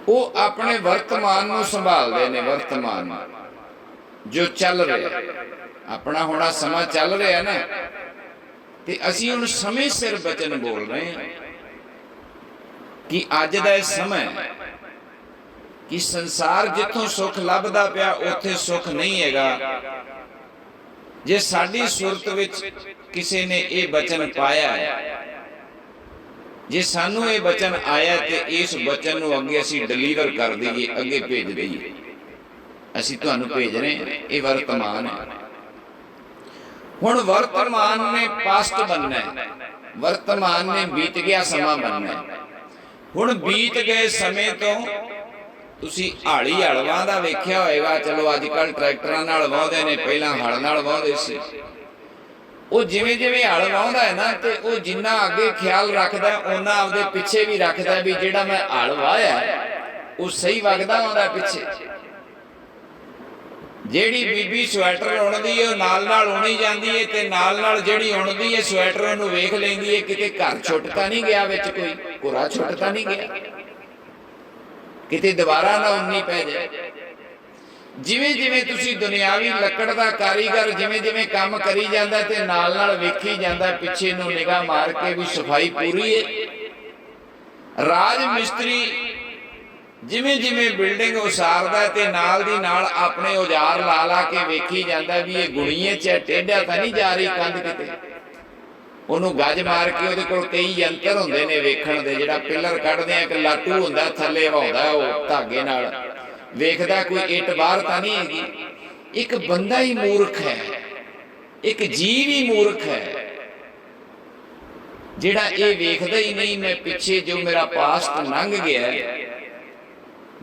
ਉਹ ਆਪਣੇ ਵਰਤਮਾਨ ਨੂੰ ਸੰਭਾਲਦੇ ਨੇ। ਵਰਤਮਾਨ ਜੋ ਚੱਲ ਰਿਹਾ, ਆਪਣਾ ਹੋਣਾ ਸਮਾਂ ਚੱਲ ਰਿਹਾ ਨਾ, ਤੇ ਅਸੀਂ ਹੁਣ ਸਮੇਂ ਸਿਰ ਬਚਨ ਬੋਲ ਰਹੇ ਹਾਂ ਕਿ ਅੱਜ ਦਾ ਇਹ ਸਮਾਂ ਕਿ ਸੰਸਾਰ ਜਿੱਥੋਂ ਸੁੱਖ ਲੱਭਦਾ ਪਿਆ ਉੱਥੇ ਸੁੱਖ ਨਹੀਂ ਹੈਗਾ। ਜੇ ਸਾਡੀ ਸੁਰਤ ਵਿੱਚ ਕਿਸੇ ਨੇ ਇਹ ਬਚਨ ਪਾਇਆ ਹੈ, ਜੇ ਸਾਨੂੰ ਇਹ ਬਚਨ ਆਇਆ ਤੇ ਇਸ ਬਚਨ ਨੂੰ ਅੱਗੇ ਅਸੀਂ ਡਿਲੀਵਰ ਕਰ ਦਈਏ, ਅੱਗੇ ਭੇਜ ਦਈਏ। ਅਸੀਂ ਤੁਹਾਨੂੰ ਭੇਜ ਰਹੇ ਹਾਂ, ਇਹ ਵਰਤਮਾਨ ਹੈ। ਹੁਣ ਵਰਤਮਾਨ ਨੇ ਪਾਸਟ ਬਣਨਾ ਹੈ, ਵਰਤਮਾਨ ਨੇ ਬੀਤ ਗਿਆ ਸਮਾਂ ਬਣਨਾ ਹੈ। ਹੁਣ ਬੀਤ ਗਏ ਸਮੇਂ ਤੋਂ ਤੁਸੀਂ ਹਾੜੀ ਹਲਵਾਂ ਦਾ ਵੇਖਿਆ ਹੋਏਗਾ। ਚਲੋ ਅੱਜ ਕੱਲ ਟਰੈਕਟਰਾਂ ਨਾਲ ਵਾਹੁੰਦੇ ਨੇ, ਪਹਿਲਾਂ ਹਲ ਨਾਲ ਵਾਹੁੰਦੇ ਸੀ। ਉਹ ਜਿਵੇਂ ਜਿਵੇਂ ਹਲ ਵਾਹੁੰਦਾ ਹੈ ਨਾ, ਤੇ ਉਹ ਜਿੰਨਾ ਅੱਗੇ ਖਿਆਲ ਰੱਖਦਾ ਓਨਾ ਆਪਦੇ ਪਿੱਛੇ ਵੀ ਰੱਖਦਾ ਵੀ ਜਿਹੜਾ ਮੈਂ ਹਲ ਵਾਹਿਆ ਉਹ ਸਹੀ ਵਗਦਾ ਆਉਂਦਾ ਪਿੱਛੇ। ਜਿਹੜੀ ਬੀਬੀ ਸਵੈਟਰ ਉਣਦੀ ਹੈ ਉਹ ਨਾਲ ਉਣੀ ਜਾਂਦੀ ਹੈ, ਤੇ ਨਾਲ ਜਿਹੜੀ ਉਣਦੀ ਹੈ ਸਵੈਟਰ ਉਹਨੂੰ ਵੇਖ ਲੈਂਦੀ ਹੈ ਕਿਤੇ ਘਰ ਛੁੱਟ ਤਾਂ ਨਹੀਂ ਗਿਆ, ਵਿੱਚ ਕੋਈ ਘੁਰਾ ਛੁੱਟ ਤਾਂ ਨਹੀਂ ਗਿਆ, ਕਿਤੇ ਦੁਬਾਰਾ ਨਾ ਉਣਨੀ ਪੈ ਜਾਏ। ਜਿਵੇਂ ਜਿਵੇਂ ਤੁਸੀਂ ਦੁਨਿਆਵੀ ਲੱਕੜ ਦਾ ਕਾਰੀਗਰ ਜਿਵੇਂ ਜਿਵੇਂ ਕੰਮ ਕਰੀ ਜਾਂਦਾ ਤੇ ਨਾਲ ਵੇਖੀ ਜਾਂਦਾ ਪਿੱਛੇ ਨੂੰ ਨਿਗਾਹ ਮਾਰ ਕੇ ਵੀ ਸਫਾਈ ਪੂਰੀ ਹੈ। ਰਾਜ ਮਿਸਤਰੀ ਜਿਵੇਂ ਜਿਵੇਂ ਬਿਲਡਿੰਗ ਉਸਾਰਦਾ ਤੇ ਨਾਲ ਦੀ ਨਾਲ ਆਪਣੇ ਔਜ਼ਾਰ ਲਾ ਕੇ ਵੇਖੀ ਜਾਂਦਾ ਵੀ ਇਹ ਗੁਣੀਏ ਚ ਟੇਢਾ ਤਾਂ ਨਹੀਂ ਜਾ ਰਹੀ ਕੰਧ ਕਿਤੇ। ਉਹਨੂੰ ਗੱਜ ਮਾਰ ਕੇ, ਉਹਦੇ ਕੋਲ ਕਈ ਯੰਤਰ ਹੁੰਦੇ ਨੇ ਵੇਖਣ ਦੇ, ਜਿਹੜਾ ਪਿੱਲਰ ਕੱਢਦੇ ਆ, ਇੱਕ ਲਾਟੂ ਹੁੰਦਾ ਥੱਲੇ ਵਾਉਂਦਾ ਉਹ ਧਾਗੇ ਨਾਲ, ਵੇਖਦਾ ਕੋਈ ਇੱਟ ਬਾਹਰ ਤਾਂ ਨਹੀਂ ਹੈਗੀ। ਇੱਕ ਬੰਦਾ ਹੀ ਮੂਰਖ ਹੈ, ਇੱਕ ਜੀਵ ਹੀ ਮੂਰਖ ਹੈ ਜਿਹੜਾ ਇਹ ਵੇਖਦਾ ਹੀ ਨਹੀਂ ਮੈਂ ਪਿੱਛੇ ਜੋ ਮੇਰਾ ਪਾਸਟ ਲੰਘ ਗਿਆ,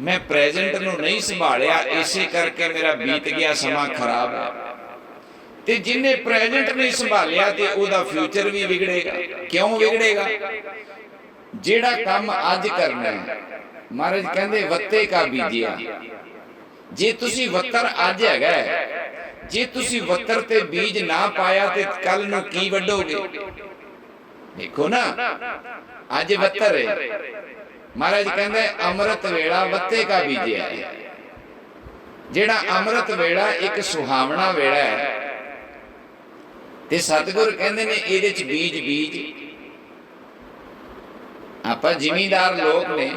ਮੈਂ ਪ੍ਰੈਜ਼ੈਂਟ ਨੂੰ ਨਹੀਂ ਸੰਭਾਲਿਆ, ਇਸੇ ਕਰਕੇ ਮੇਰਾ ਬੀਤ ਗਿਆ ਸਮਾਂ ਖਰਾਬ ਹੈ। ਤੇ ਜਿਹਨੇ ਪ੍ਰੈਜ਼ੈਂਟ ਨਹੀਂ ਸੰਭਾਲਿਆ ਤੇ ਉਹਦਾ ਫਿਊਚਰ ਵੀ ਵਿਗੜੇਗਾ। ਕਿਉਂ ਵਿਗੜੇਗਾ? ਜਿਹੜਾ ਕੰਮ ਅੱਜ ਕਰਨਾ ਹੈ, ਮਹਾਰਾਜ ਕਹਿੰਦੇ ਵੱਤੇ ਕਾ ਬੀਜਿਆ। ਜੇ ਤੁਸੀਂ ਵੱਤਰ ਅੱਜ ਹੈਗਾ, ਜੇ ਤੁਸੀਂ ਵੱਤਰ ਤੇ ਬੀਜ ਨਾ ਪਾਇਆ ਤੇ ਕੱਲ ਨੂੰ ਕੀ ਵੱਢੋਗੇ? ਦੇਖੋ ਨਾ, ਅੱਜ ਵੱਤਰ ਹੈ, ਮਹਾਰਾਜ ਕਹਿੰਦੇ ਅੰਮ੍ਰਿਤ ਵੇਲਾ ਵੱਤੇ ਕਾ ਬੀਜਿਆ। ਜਿਹੜਾ ਅੰਮ੍ਰਿਤ ਵੇਲਾ ਇੱਕ ਸੁਹਾਵਣਾ ਵੇਲਾ ਹੈ, ਤੇ ਸਤਿਗੁਰ ਕਹਿੰਦੇ ਨੇ ਇਹਦੇ ਚ ਬੀਜ ਆਪਾਂ ਜ਼ਿਮੀਂਦਾਰ ਲੋਕ ਨੇ,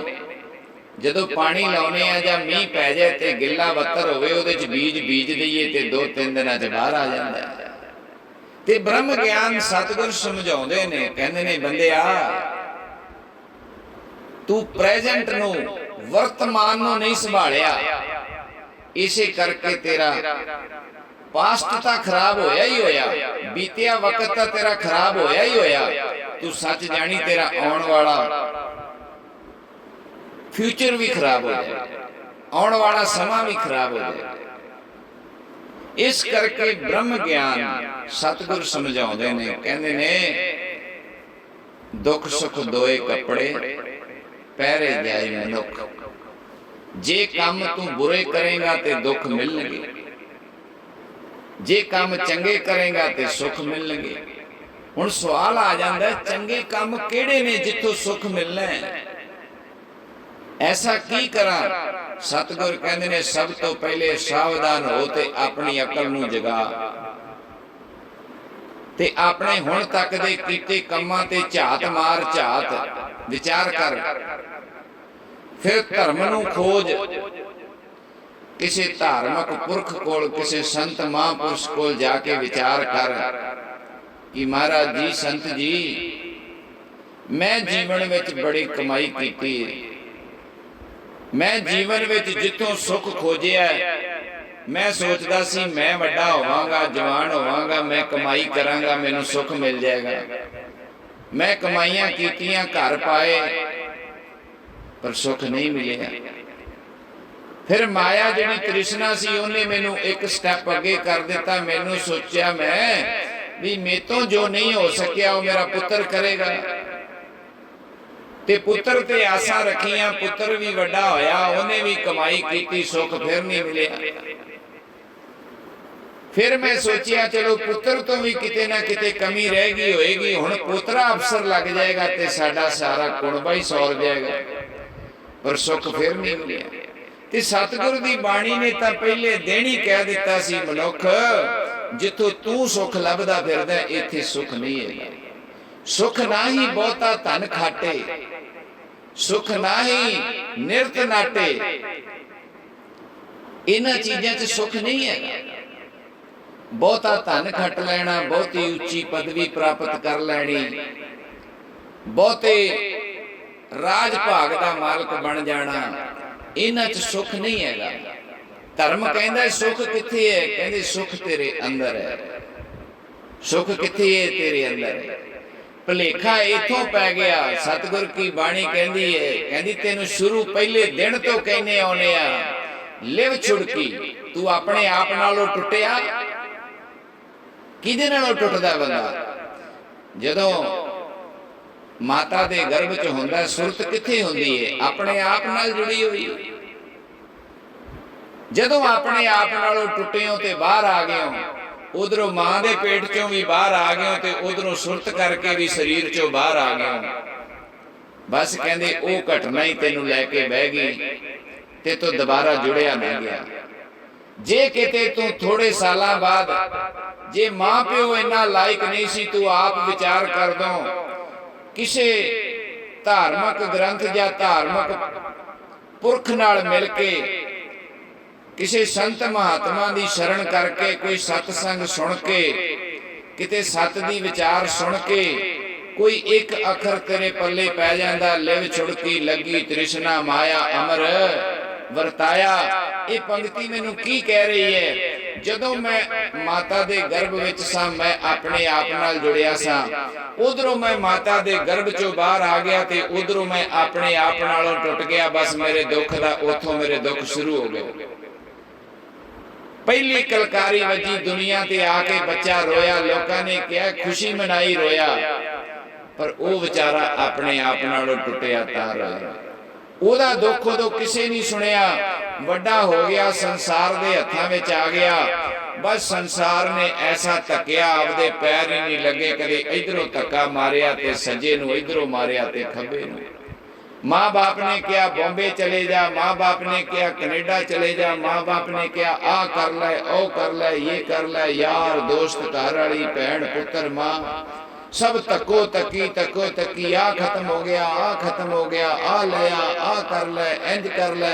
ਜਦੋਂ ਪਾਣੀ ਲਾਉਨੇ ਆ ਜਾਂ ਮੀਂਹ ਪੈ ਜਾਏ ਤੇ ਗਿੱਲਾ ਵੱਤਰ ਹੋਵੇ, ਉਹਦੇ ਚ ਬੀਜ ਦਈਏ ਤੇ 2-3 ਦਿਨਾਂ ਚ ਬਾਹਰ ਆ ਜਾਂਦਾ। ਤੇ ਬ੍ਰਹਮ ਗਿਆਨ ਸਤਿਗੁਰ ਸਮਝਾਉਂਦੇ ਨੇ, ਕਹਿੰਦੇ ਨੇ ਬੰਦਿਆ ਤੂੰ ਪ੍ਰੈਜ਼ੈਂਟ ਨੂੰ, ਵਰਤਮਾਨ ਨੂੰ ਨਹੀਂ ਸੰਭਾਲਿਆ, ਇਸੇ ਕਰਕੇ ਤੇਰਾ ਪਾਸਟ ਤਾਂ ਖਰਾਬ ਹੋਇਆ ਹੀ ਹੋਇਆ, ਬੀਤਿਆ ਵਕਤ ਤਾਂ ਤੇਰਾ ਖਰਾਬ ਹੋਇਆ ਹੀ ਹੋਇਆ। ਤੂੰ ਸੱਚ ਜਾਣੀ ਤੇਰਾ ਆਉਣ ਵਾਲਾ ਫਿਊਚਰ ਵੀ ਖਰਾਬ ਹੋ ਜਾਏ, ਆਉਣ ਵਾਲਾ ਸਮਾਂ ਵੀ ਖਰਾਬ ਹੋ ਜਾਏ। ਇਸ ਕਰਕੇ ਬ੍ਰਹਮ ਗਿਆਨ ਸਤਿਗੁਰ ਸਮਝਾਉਂਦੇ ਨੇ, ਕਹਿੰਦੇ ਨੇ ਦੁੱਖ ਸੁੱਖ ਦੋਏ ਕੱਪੜੇ ਪਹਿਰੇ ਜਾਏ ਮਨੁੱਖ। ਜੇ ਕੰਮ ਤੂੰ ਬੁਰੇ ਕਰੇਗਾ ਤੇ ਦੁੱਖ ਮਿਲਣਗੇ, ਜੇ ਕੰਮ ਚੰਗੇ ਕਰੇਗਾ ਤੇ ਸੁੱਖ ਮਿਲਣਗੇ। ਹੁਣ ਸਵਾਲ ਆ ਜਾਂਦਾ, ਚੰਗੇ ਕੰਮ ਕਿਹੜੇ ਨੇ ਜਿੱਥੋਂ ਸੁੱਖ ਮਿਲਣਾ ਹੈ? ਐਸਾ ਕੀ ਕਰਾਂ? ਸਤਿਗੁਰ ਕਹਿੰਦੇ ਨੇ ਸਭ ਤੋਂ ਪਹਿਲੇ ਸਾਵਧਾਨ ਹੋ ਤੇ ਆਪਣੀ ਅਕਲ ਨੂੰ ਜਗਾ, ਤੇ ਆਪਣੇ ਹੁਣ ਤੱਕ ਦੇ ਕੀਤੇ ਕੰਮਾਂ ਤੇ ਝਾਤ ਮਾਰ, ਝਾਤ ਵਿਚਾਰ ਕਰ। ਫਿਰ ਧਰਮ ਨੂੰ ਖੋਜ, ਕਿਸੇ ਧਾਰਮਿਕ ਪੁਰਖ ਕੋਲ, ਕਿਸੇ ਸੰਤ ਮਹਾਂਪੁਰਸ਼ ਕੋਲ ਜਾ ਕੇ ਵਿਚਾਰ ਕਰ ਕਿ ਮਹਾਰਾਜ ਜੀ, ਸੰਤ ਜੀ, ਮੈਂ ਜੀਵਨ ਵਿੱਚ ਬੜੀ ਕਮਾਈ ਕੀਤੀ, ਮੈਂ ਜੀਵਨ ਵਿੱਚ ਜਿੱਥੋਂ ਸੁੱਖ ਖੋਜਿਆ, ਮੈਂ ਸੋਚਦਾ ਸੀ ਮੈਂ ਵੱਡਾ ਹੋਵਾਂਗਾ, ਜਵਾਨ ਹੋਵਾਂਗਾ, ਮੈਂ ਕਮਾਈ ਕਰਾਂਗਾ, ਮੈਨੂੰ ਸੁੱਖ ਮਿਲ ਜਾਏਗਾ। ਮੈਂ ਕਮਾਈਆਂ ਕੀਤੀਆਂ, ਘਰ ਪਾਏ, ਪਰ ਸੁੱਖ ਨਹੀਂ ਮਿਲਿਆ। ਫਿਰ ਮਾਇਆ ਜਿਹੜੀ ਤ੍ਰਿਸ਼ਨਾ ਸੀ ਉਹਨੇ ਮੈਨੂੰ ਇੱਕ ਸਟੈਪ ਅੱਗੇ ਕਰ ਦਿੱਤਾ। ਮੈਨੂੰ ਸੋਚਿਆ ਮੈਂ ਵੀ ਮੇਤੋਂ ਜੋ ਨਹੀਂ ਹੋ ਸਕਿਆ ਉਹ ਮੇਰਾ ਪੁੱਤਰ ਕਰੇਗਾ, ਤੇ ਪੁੱਤਰ ਤੇ ਆਸਾਂ ਰੱਖੀਆਂ, ਪੁੱਤਰ ਵੀ ਵੱਡਾ ਹੋਇਆ, ਉਹਨੇ ਵੀ ਕਮਾਈ ਕੀਤੀ, ਸੁੱਖ ਫਿਰ ਨਹੀਂ ਮਿਲਿਆ। ਫਿਰ ਮੈਂ ਸੋਚਿਆ ਚਲੋ ਪੁੱਤਰ ਤੋਂ ਵੀ ਕਿਤੇ ਨਾ ਕਿਤੇ ਕਮੀ ਰਹਿ ਗਈ ਹੋਏਗੀ, ਹੁਣ ਪੋਤਰਾ ਅਫਸਰ ਲੱਗ ਜਾਏਗਾ ਤੇ ਸਾਡਾ ਸਾਰਾ ਕੁਣਬਾ ਹੀ ਸੌਰ ਜਾਏਗਾ, ਪਰ ਸੁੱਖ ਫਿਰ ਨਹੀਂ ਮਿਲਿਆ। ਤੇ ਸਤਿਗੁਰ ਦੀ ਬਾਣੀ ਨੇ ਤਾਂ ਪਹਿਲੇ ਦਿਨ ਹੀ ਕਹਿ ਦਿੱਤਾ ਸੀ, ਮਨੁੱਖ ਜਿੱਥੋਂ ਤੂੰ ਸੁੱਖ ਲੱਭਦਾ ਫਿਰਦਾ ਇੱਥੇ ਸੁੱਖ ਨਹੀਂ ਹੈ। ਸੁੱਖ ਨਾ ਹੀ ਬਹੁਤਾ ਧਨ ਖਾਟੇ, ਸੁੱਖ ਨਾ ਹੀ ਨਿਰਤ ਨਾਟੇ, ਇਹਨਾਂ ਚੀਜ਼ਾਂ 'ਚ ਸੁੱਖ ਨਹੀਂ ਹੈ। ਬਹੁਤਾ ਧਨ ਖੱਟ ਲੈਣਾ, ਬਹੁਤੀ ਉੱਚੀ ਪਦਵੀ ਪ੍ਰਾਪਤ ਕਰ ਲੈਣੀ, ਬਹੁਤੇ ਰਾਜ ਭਾਗ ਦਾ ਮਾਲਕ ਬਣ ਜਾਣਾ, ਇਹਨਾਂ 'ਚ ਸੁੱਖ ਨਹੀਂ ਹੈਗਾ। ਧਰਮ ਕਹਿੰਦਾ ਸੁੱਖ ਕਿੱਥੇ ਹੈ? ਕਹਿੰਦੇ ਸੁੱਖ ਤੇਰੇ ਅੰਦਰ ਹੈ। ਸੁੱਖ ਕਿੱਥੇ ਹੈ? ਤੇਰੇ ਅੰਦਰ ਹੈ। ਭੁਲੇਖਾ ਇੱਥੋਂ ਪੈ ਗਿਆ। ਸਤਿਗੁਰ ਕੀ ਬਾਣੀ ਕਹਿੰਦੀ ਹੈ, ਕਹਿੰਦੀ ਤੈਨੂੰ ਸ਼ੁਰੂ ਪਹਿਲੇ ਦਿਨ ਤੋਂ ਕਹਿੰਦੇ ਆਉਨੇ ਆ, ਲਿਵ ਛੁੜਕੀ। ਤੂੰ ਆਪਣੇ ਆਪ ਨਾਲੋਂ ਟੁੱਟਿਆ, ਕਿਹਦੇ ਨਾਲੋਂ ਟੁੱਟਦਾ ਬੰਦਾ? ਜਦੋਂ ਮਾਤਾ ਦੇ ਗਰਭ ਚ ਹੁੰਦਾ, ਸੁਰਤ ਕਿੱਥੇ ਹੁੰਦੀ ਹੈ? ਆਪਣੇ ਆਪ ਨਾਲ ਜੁੜੀ ਹੋਈ। ਜਦੋਂ ਆਪਣੇ ਆਪ ਨਾਲੋਂ ਟੁੱਟੇ ਹੋ ਤੇ ਬਾਹਰ ਆ ਗਏ ਹੋ, ਉਧਰੋਂ ਮਾਂ ਦੇ ਪੇਟ ਚੋਂ ਵੀ ਬਾਹਰ ਆ ਗਏ ਹੋ ਤੇ ਉਧਰੋਂ ਸੁਰਤ ਕਰਕੇ ਵੀ ਸਰੀਰ ਚੋਂ ਬਾਹਰ ਆ ਗਏ ਹੋ। ਬਸ ਕਹਿੰਦੇ ਉਹ ਘਟਨਾ ਹੀ ਤੈਨੂੰ ਲੈ ਕੇ ਬਹਿ ਗਈ ਤੇ ਤੂੰ ਦੁਬਾਰਾ ਜੁੜਿਆ ਨਾ ਗਿਆ। ਜੇ ਕਿਤੇ ਤੂੰ ਥੋੜੇ ਸਾਲਾਂ ਬਾਅਦ, ਜੇ ਮਾਂ ਪਿਓ ਇੰਨਾ ਲਾਇਕ ਨਹੀਂ ਸੀ, ਤੂੰ ਆਪ ਵਿਚਾਰ ਕਰ ਦੋ, ਕਿਸੇ ਧਾਰਮਿਕ ਗ੍ਰੰਥ ਜਾਂ ਧਾਰਮਿਕ ਪੁਰਖ ਨਾਲ ਮਿਲ ਕੇ, ਕਿਸੇ ਸੰਤ ਮਹਾਤਮਾ ਦੀ ਸ਼ਰਨ ਕਰਕੇ, ਕੋਈ ਸਤਸੰਗ ਸੁਣ ਕੇ, ਕਿਤੇ ਸਤ ਦੀ ਵਿਚਾਰ ਸੁਣ ਕੇ ਕੋਈ ਇੱਕ ਅੱਖਰ ਤੇਰੇ ਪੱਲੇ ਪੈ ਜਾਂਦਾ, ਲਿਵ ਛੁੜਕੀ ਲੱਗੀ ਤ੍ਰਿਸ਼ਨਾ ਮਾਇਆ ਅਮਰ ਵਰਤਾਇਆ। ਇਹ ਪੰਕਤੀ ਮੈਨੂੰ ਕੀ ਕਹਿ ਰਹੀ ਹੈ? ਜਦੋਂ ਮੈਂ ਮਾਤਾ ਦੇ ਗਰਭ ਵਿੱਚ ਸਾਂ, ਮੈਂ ਆਪਣੇ ਆਪ ਨਾਲ ਜੁੜਿਆ ਸਾਂ, ਉਧਰੋਂ ਮੈਂ ਮਾਤਾ ਦੇ ਗਰਭ ਚੋਂ ਬਾਹਰ ਆ ਗਿਆ ਤੇ ਉਧਰੋਂ ਮੈਂ ਆਪਣੇ ਆਪ ਨਾਲੋਂ ਟੁੱਟ ਗਿਆ। ਬਸ ਮੇਰੇ ਦੁੱਖ ਦਾ ਉੱਥੋਂ ਮੇਰੇ ਦੁੱਖ ਸ਼ੁਰੂ ਹੋ ਗਏ। ਪਹਿਲੀ ਕਲਕਾਰੀ ਵੱਜੀ ਦੁਨੀਆ ਤੇ ਆ ਕੇ ਬੱਚਾ ਰੋਇਆ, ਲੋਕਾਂ ਨੇ ਕਿਹਾ ਖੁਸ਼ੀ ਮਨਾਈ, ਰੋਇਆ, ਪਰ ਉਹ ਵਿਚਾਰਾ ਆਪਣੇ ਆਪ ਨਾਲੋਂ ਟੁੱਟਿਆ ਤਾਂ ਰੋਇਆ। ਉਹਦਾ ਦੁੱਖ ਉਦੋਂ ਕਿਸੇ ਨਹੀਂ ਸੁਣਿਆ। ਵੱਡਾ ਹੋ ਗਿਆ, ਸੰਸਾਰ ਦੇ ਹੱਥਾਂ ਵਿੱਚ ਆ ਗਿਆ। ਬਸ ਸੰਸਾਰ ਨੇ ਐਸਾ ਧੱਕਿਆ, ਆਪਦੇ ਪੈਰ ਹੀ ਨਹੀਂ ਲੱਗੇ। ਕਦੇ ਇਧਰੋਂ ਧੱਕਾ ਮਾਰਿਆ ਤੇ ਸੱਜੇ ਨੂੰ, ਇਧਰੋਂ ਮਾਰਿਆ ਤੇ ਖੱਬੇ ਨੂੰ। माँ बाप ने क्या बॉम्बे चले जा, माँ बाप ने क्या कनेडा चले जा, माँ बाप ने क्या आ कर ले, ओ कर ले, ये कर ले, यार दोस्त घर वाली भैन पुत्र माँ सब तको तकी आ खत्म हो गया, आ खत्म हो गया, आ लिया, आ कर ले, इंज कर ले,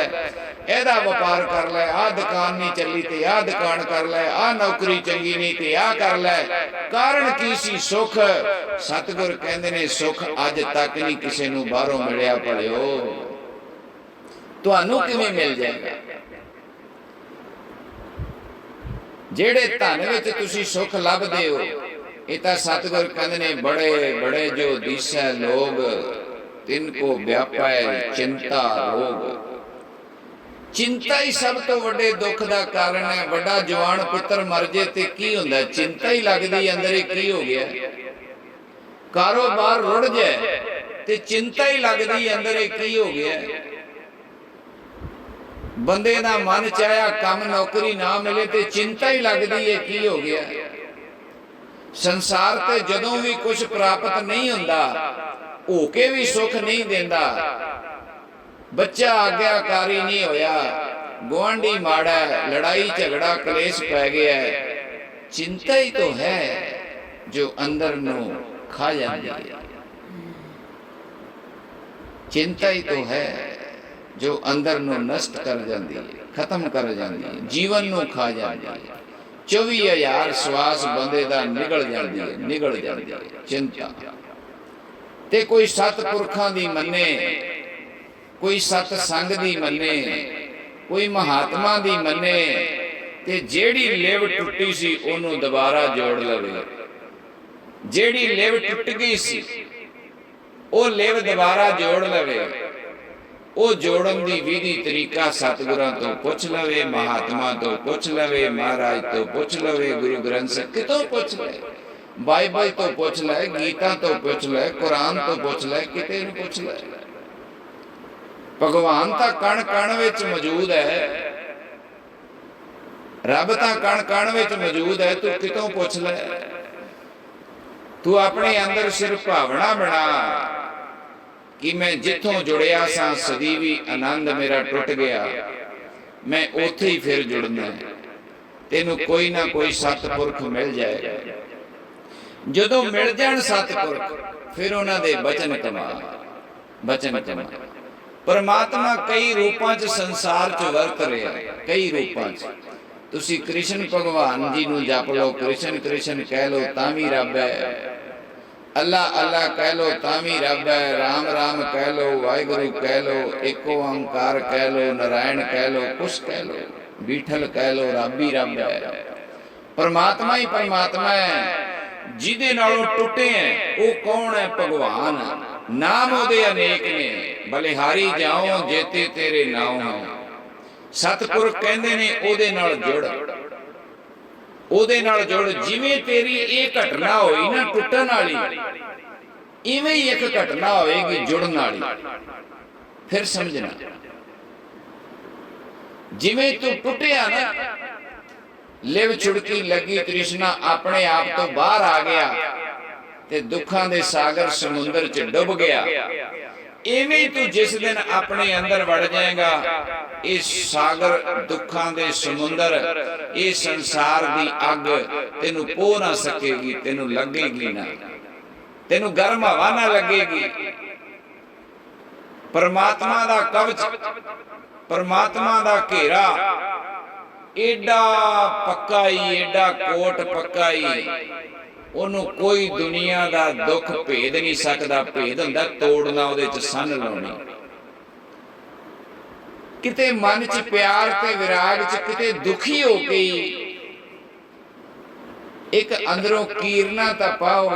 एदा व्यापार कर ले, आ दुकान नहीं चली ते आ दुकान कर ले, आ नौकरी चंगी नहीं ते आ कर ले। कारण की सी? सुख। सतगुर कहंदे ने सुख अज तक नहीं किसी नूं बाहरों मिलिया। भलियो तुहानूं किवें मिल जाएगा? जेड़े धन विच तुसीं सुख लभदे हो, ये तो सतगुर कहते ने बड़े बड़े जो दिसै लोग तिनको व्यापै चिंता रोग। चिंता ही सब तो वड्डे दुख दा कारण है। वड्डा जवान पुत्र मर जे ते की हुंदा? चिंता ही लगदी अंदर की हो गया। कारोबार रुड़ जाए ते चिंता ही लगदी अंदर की हो गया। बंदे दा मन चाया काम नौकरी ना मिले ते चिंता ही लगदी है की हो गया। संसार ते जदों भी कुछ प्राप्त नहीं हुंदा, होके भी सुख नहीं देंदा। बच्चा आज्ञाकारी नहीं होया, गुआंढी माड़ा, लड़ाई झगड़ा कलेश पै गया। चिंता ही तो है जो अंदर नू खा जाती है। चिंता ही तो है जो अंदर नू नष्ट कर जाती है, खत्म कर जाती है, जीवन नू खा जाती है। 24,000 श्वास बंदे दा निकल जाती है, निकल जाती है चिंता। ते कोई सतपुरखां दी मन्ने, कोई सतसंग दी मन्ने, कोई महात्मा दी मन्ने, ते जेड़ी लिव टुटी सी ओनू दोबारा जोड़ लवे। जेड़ी लिव टुट गई सी ओ लिव दोबारा जोड़ लवे। ਉਹ ਜੋੜਨ ਦੀ ਵਿਧੀ ਤਰੀਕਾ ਸਤਿਗੁਰਾਂ ਤੋਂ ਪੁੱਛ ਲਵੇ, ਮਹਾਤਮਾ ਤੋਂ ਪੁੱਛ ਲਵੇ, ਮਹਾਰਾਜ ਤੋਂ ਪੁੱਛ ਲਵੇ, ਗੁਰੂ ਗ੍ਰੰਥ ਸਾਹਿਬ ਕਿਤੋਂ ਪੁੱਛ ਲੈ, ਬਾਈਬਲ ਤੋਂ ਪੁੱਛ ਲੈ, ਗੀਤਾ ਤੋਂ ਪੁੱਛ ਲੈ, ਕੁਰਾਨ ਤੋਂ ਪੁੱਛ ਲੈ, ਕਿਤੇ ਨੂੰ ਪੁੱਛ ਲੈ। ਭਗਵਾਨ ਤਾਂ ਕਣ ਕਣ ਵਿੱਚ ਮੌਜੂਦ ਹੈ, ਰੱਬ ਤਾਂ ਕਣ ਕਣ ਵਿੱਚ ਮੌਜੂਦ ਹੈ। ਤੂੰ ਕਿਤੋਂ ਪੁੱਛ ਲੈ। ਤੂੰ ਆਪਣੇ ਅੰਦਰ ਸਿਰਫ ਭਾਵਨਾ ਬਣਾ कि मैं जिथों जुड़िया सा सदीवी आनंद मेरा टुट गया, मैं उथे ही फिर जुड़ना है। तेनू कोई ना कोई सतपुरख मिल जाएगा। जदों मिल जाण सतपुरख, फिर उन्हां दे बचन कमा, बचन कमा। परमात्मा कई रूपां च संसार च वरत रहा, कई रूपां च। तुसी कृष्ण भगवान जी नू जप लो, कृष्ण कृष्ण कह लो तां भी रब है, अल्लाह अल्लाह कह लो तामी रब है, राम राम कह लो, वाहिगुरु कह लो, एको ओंकार कह लो, नारायण कह लो, कुछ कह लो, बीठल कह लो, रब ही रब है। परमात्मा ही परमात्मा है। जिदे नालों टुटे हैं वो कौन है? भगवान। नाम उहदे अनेक ने, बलिहारी जाओ जेते तेरे नाम है। सतपुरख कहंदे ने उहदे नाल जुड़, ਉਹਦੇ ਨਾਲ ਜੁੜ। ਜਿਵੇਂ ਤੇਰੀ ਇਹ ਘਟਨਾ ਹੋਈ ਨਾ ਟੁੱਟਣ ਵਾਲੀ, इवें ही एक घटना होएगी जुड़न वाली, फिर समझना। जिवें तू टुटिया ना, लिव छुड़की लगी तृष्णा, अपने आप तो बाहर आ गया ते दुखां दे सागर समुंदर च डुब गया। इवें ही तू जिस दिन अपने अंदर वड़ जाएगा, इस सागर दुखां दे समुंदर, इस संसार दी अग तेनू पो ना सकेगी, तेनू लगेगी ना, तेनू गर्म हवा ना लगेगी। परमात्मा दा कवच, परमात्मा दा घेरा एडा पक्का ही, एडा कोट पक्का ही, ओनू कोई दुनिया दा दुख भेद नहीं सकदा। भेद हुंदा तोड़ना, उहदे च सन लाउणी। किते मन च प्यार ते विराग च किते दुखी हो के एक अंदरों कीरना ता पाओ,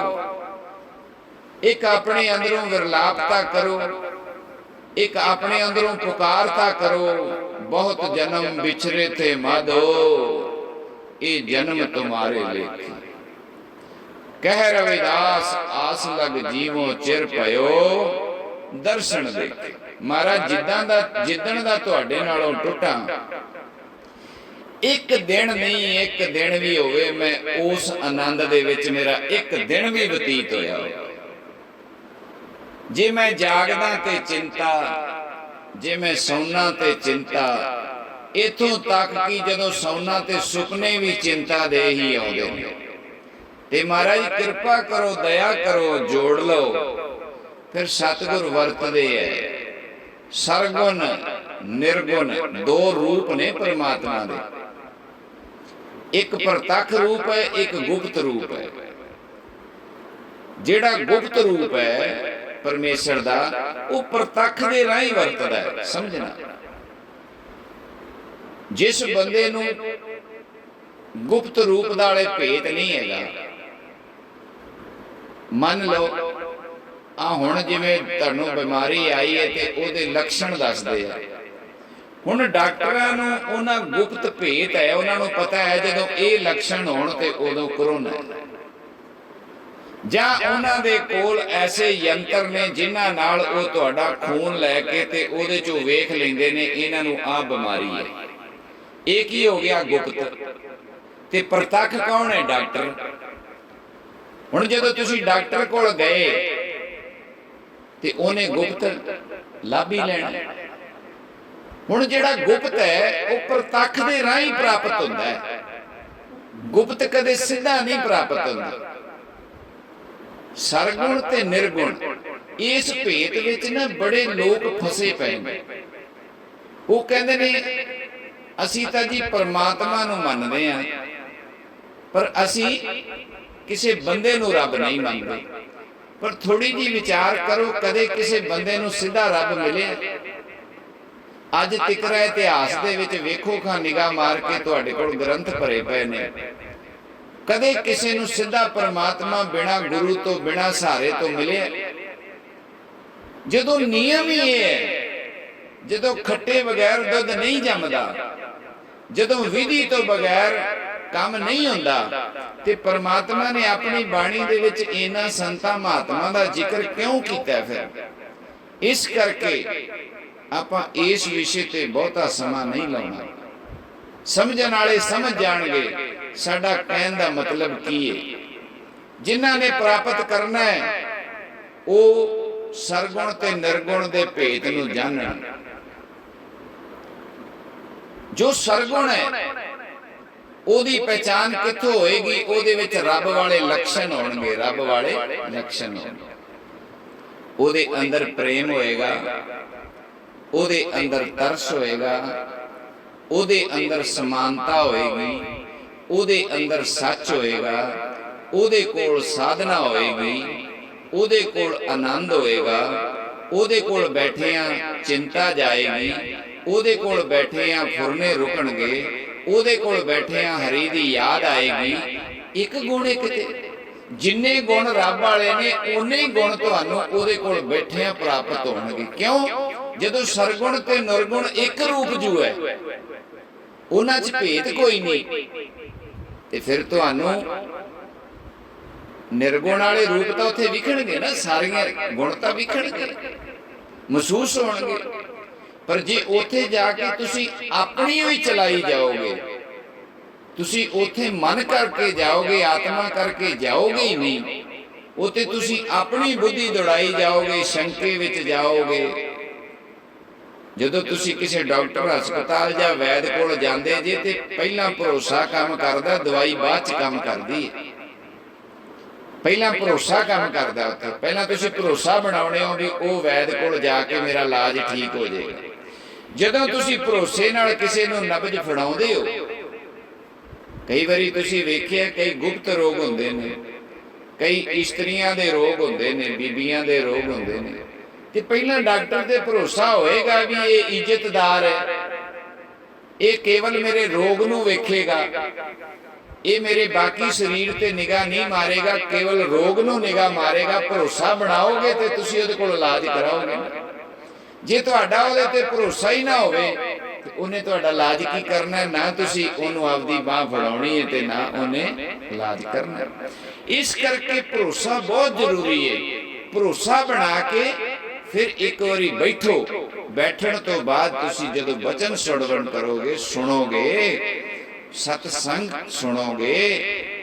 एक अपने अंदरों विरलापता करो, एक अपने अंदरों पुकारता करो। बहुत जन्म बिछरे थे माधो, ये जन्म तुम्हारे लेखे। कह रविदास आस लग जीवो चिर पयो, दर्शन देखे। महाराज जिदन दा तुहाडे नालों टुटा, एक दिन नहीं, एक दिन भी होवे मैं उस आनंद दे विच मेरा एक दिन भी बतीत होया। जे मैं जागदा ते चिंता, जे मैं सौना ते चिंता, इथों तक कि जदों सौना ते सुपने भी चिंता दे ही आउंदे ने। ते महाराज कृपा करो, दया करो, जोड़ लो। फिर सतगुर वरतदे है। सरगुण निर्गुण दो रूप ने परमात्मा दे, एक प्रतख रूप है, एक गुप्त रूप है। जेड़ा गुप्त रूप है परमेश्वर दा, वो प्रतख दे राही वरतदा है। समझना, जिस बंदे नूं गुप्त रूप दा वाले भेद नहीं हैगा, मन लो आ हुण जिवें तुहानूं बीमारी आई है ते ओहदे लक्षण दसदे आ। हुण डॉक्टरां नूं उहनां गुप्त भेद है, उहनां नूं पता है जदों ये लक्षण होण ते उदों करोना है। जां उहनां दे कोल ऐसे यंत्र ने जिन्हां नाल ओह तुहाडा खून लैके ते ओहदे चों वेख लैंदे ने इन्हां नूं आ बीमारी है। एक ही हो गया गुप्त, ते प्रतख कौन है? डॉक्टर। हुण जदों तुसीं डॉक्टर कोल गए ते ओहने गुप्त लभ ही लेना। हुण जिहड़ा गुप्त है वह प्रतख दे राही प्राप्त हुंदा है, गुप्त कदे सीधा नहीं प्राप्त हुंदा। सरगुण ते निर्गुण इस भेद विच ना बड़े लोग फसे पे ने। वो कहंदे ने असीं तां जी परमात्मा नूं मनदे आ, पर असीं किसी बंदे नूं रब नहीं मनदे। पर थोड़ी जी विचार करो, कदे किसी बंदे नूं सीधा रब मिले? अज तिकरा इतिहास दे विच वेखो खां निगाह मार के, तुहाडे कोल ग्रंथ भरे पए ने। कदे किसी नूं सीधा परमात्मा बिना गुरु तो बिना सहारे तो मिले? जदों नियम ही है, जदों खट्टे बगैर दुध नहीं जमदा, जदों विधि तो बगैर काम नहीं हुंदा, ते परमात्मा ने अपनी बाणी दे विच इन्हां संतां महात्मा दा जिक्र क्यों कीता? फिर इस करके आपां इस विषय ते बहुता समा नहीं लाउणा। समझण वाले समझ जाणगे साडा कहण दा मतलब की है। जिन्हां ने प्राप्त करना है वो सरगुण ते निर्गुण दे भेद नूं जानण। जो सरगुण है ओदी पहचान कित्थों होएगी? ओदे विच रब वाले लक्षण होणगे, रब वाले लक्षण होणगे। ओदे अंदर प्रेम होएगा, ओदे अंदर तरस होएगा, ओदे अंदर समानता होएगी, ओदे अंदर सच होएगा, ओदे कोल साधना होएगी, ओदे कोल आनंद होएगा, ओदे कोल बैठियां चिंता जाएगी, ओदे कोल बैठियां फुरने रुकणगे, ओदे कोल बैठियां हरी दी याद आएगी। एक गुण एक ते जिन्ने गुण रब वाले ने उन्ने ही गुण तुहानूं ओदे कोल बैठियां प्राप्त होणगे। क्यों? जदों सरगुण ते निर्गुण एक रूप जू है, उन्हां च भेद कोई नहीं, ते फिर तुहानूं ਨਿਰਗੁਣ ਵਾਲੇ ਰੂਪ ਤਾਂ ਉੱਥੇ ਵਿਖਣਗੇ ਨਾ, ਸਾਰੀਆਂ ਗੁਣ ਤਾਂ ਵਿਖਣਗੇ, ਮਹਿਸੂਸ ਹੋਣਗੇ। ਪਰ ਜੇ ਉੱਥੇ ਜਾ ਕੇ ਤੁਸੀਂ ਆਪਣੀ ਹੀ ਚਲਾਈ ਜਾਓਗੇ, ਤੁਸੀਂ ਉੱਥੇ ਮਨ ਕਰਕੇ ਜਾਓਗੇ, ਆਤਮਾ ਕਰਕੇ ਜਾਓਗੇ ਹੀ ਨਹੀਂ, ਉੱਥੇ ਤੁਸੀਂ ਆਪਣੀ ਬੁੱਧੀ ਦੌੜਾਈ ਜਾਓਗੇ, ਸ਼ੰਕੇ ਵਿੱਚ ਜਾਓਗੇ। ਜਦੋਂ ਤੁਸੀਂ ਕਿਸੇ ਡਾਕਟਰ, ਹਸਪਤਾਲ ਜਾਂ ਵੈਦ ਕੋਲ ਜਾਂਦੇ ਜੇ ਤੇ ਪਹਿਲਾਂ ਭਰੋਸਾ ਕੰਮ ਕਰਦਾ, ਦਵਾਈ ਬਾਅਦ ਚ ਕੰਮ ਕਰਦੀ ਹੈ। ਪਹਿਲਾਂ ਭਰੋਸਾ ਕੰਮ ਕਰਦਾ ਉੱਥੇ, ਪਹਿਲਾਂ ਤੁਸੀਂ ਭਰੋਸਾ ਬਣਾਉਣੇ ਹੋ ਵੀ ਉਹ ਵੈਦ ਕੋਲ ਜਾ ਕੇ ਮੇਰਾ ਇਲਾਜ ਠੀਕ ਹੋ ਜਾਏਗਾ। ਜਦੋਂ ਤੁਸੀਂ ਭਰੋਸੇ ਨਾਲ ਕਿਸੇ ਨੂੰ ਨਬਜ਼ ਫੜਾਉਂਦੇ ਹੋ, ਕਈ ਵਾਰੀ ਤੁਸੀਂ ਵੇਖਿਆ ਕਈ ਗੁਪਤ ਰੋਗ ਹੁੰਦੇ ਨੇ, ਕਈ ਇਸਤਰੀਆਂ ਦੇ ਰੋਗ ਹੁੰਦੇ ਨੇ, ਬੀਬੀਆਂ ਦੇ ਰੋਗ ਹੁੰਦੇ ਨੇ, ਤੇ ਪਹਿਲਾਂ ਡਾਕਟਰ ਤੇ ਭਰੋਸਾ ਹੋਏਗਾ ਵੀ ਇਹ ਇੱਜ਼ਤਦਾਰ ਹੈ, ਇਹ ਕੇਵਲ ਮੇਰੇ ਰੋਗ ਨੂੰ ਵੇਖੇਗਾ, ਇਹ ਮੇਰੇ ਬਾਕੀ ਸਰੀਰ ਤੇ ਨਿਗਾਹ ਨਹੀਂ ਮਾਰੇਗਾ, ਕੇਵਲ ਰੋਗ ਨੂੰ ਨਿਗਾਹ ਮਾਰੇਗਾ। ਭਰੋਸਾ ਬਣਾਓਗੇ ਤੇ ਤੁਸੀਂ ਉਹਦੇ ਕੋਲ ਇਲਾਜ ਕਰਾਓਗੇ। ਜੇ ਤੁਹਾਡਾ ਉਹਦੇ ਤੇ ਭਰੋਸਾ ਹੀ ਨਾ ਹੋਵੇ ਤੇ ਉਹਨੇ ਤੁਹਾਡਾ ਇਲਾਜ ਕੀ ਕਰਨਾ? ਨਾ ਤੁਸੀਂ ਉਹਨੂੰ ਆਪਦੀ ਬਾਹ ਫੜਾਉਣੀ ਹੈ ਤੇ ਨਾ ਉਹਨੇ ਇਲਾਜ ਕਰਨਾ। ਇਸ ਕਰਕੇ ਭਰੋਸਾ ਬਹੁਤ ਜ਼ਰੂਰੀ ਹੈ। ਭਰੋਸਾ ਬਣਾ ਕੇ ਫਿਰ ਇੱਕ ਵਾਰੀ ਬੈਠੋ। ਬੈਠਣ ਤੋਂ ਬਾਅਦ ਤੁਸੀਂ ਜਦੋਂ ਬਚਨ ਸਰਵਣ ਕਰੋਗੇ, ਸੁਣੋਗੇ, ਸਤਸੰਗ ਸੁਣੋਗੇ,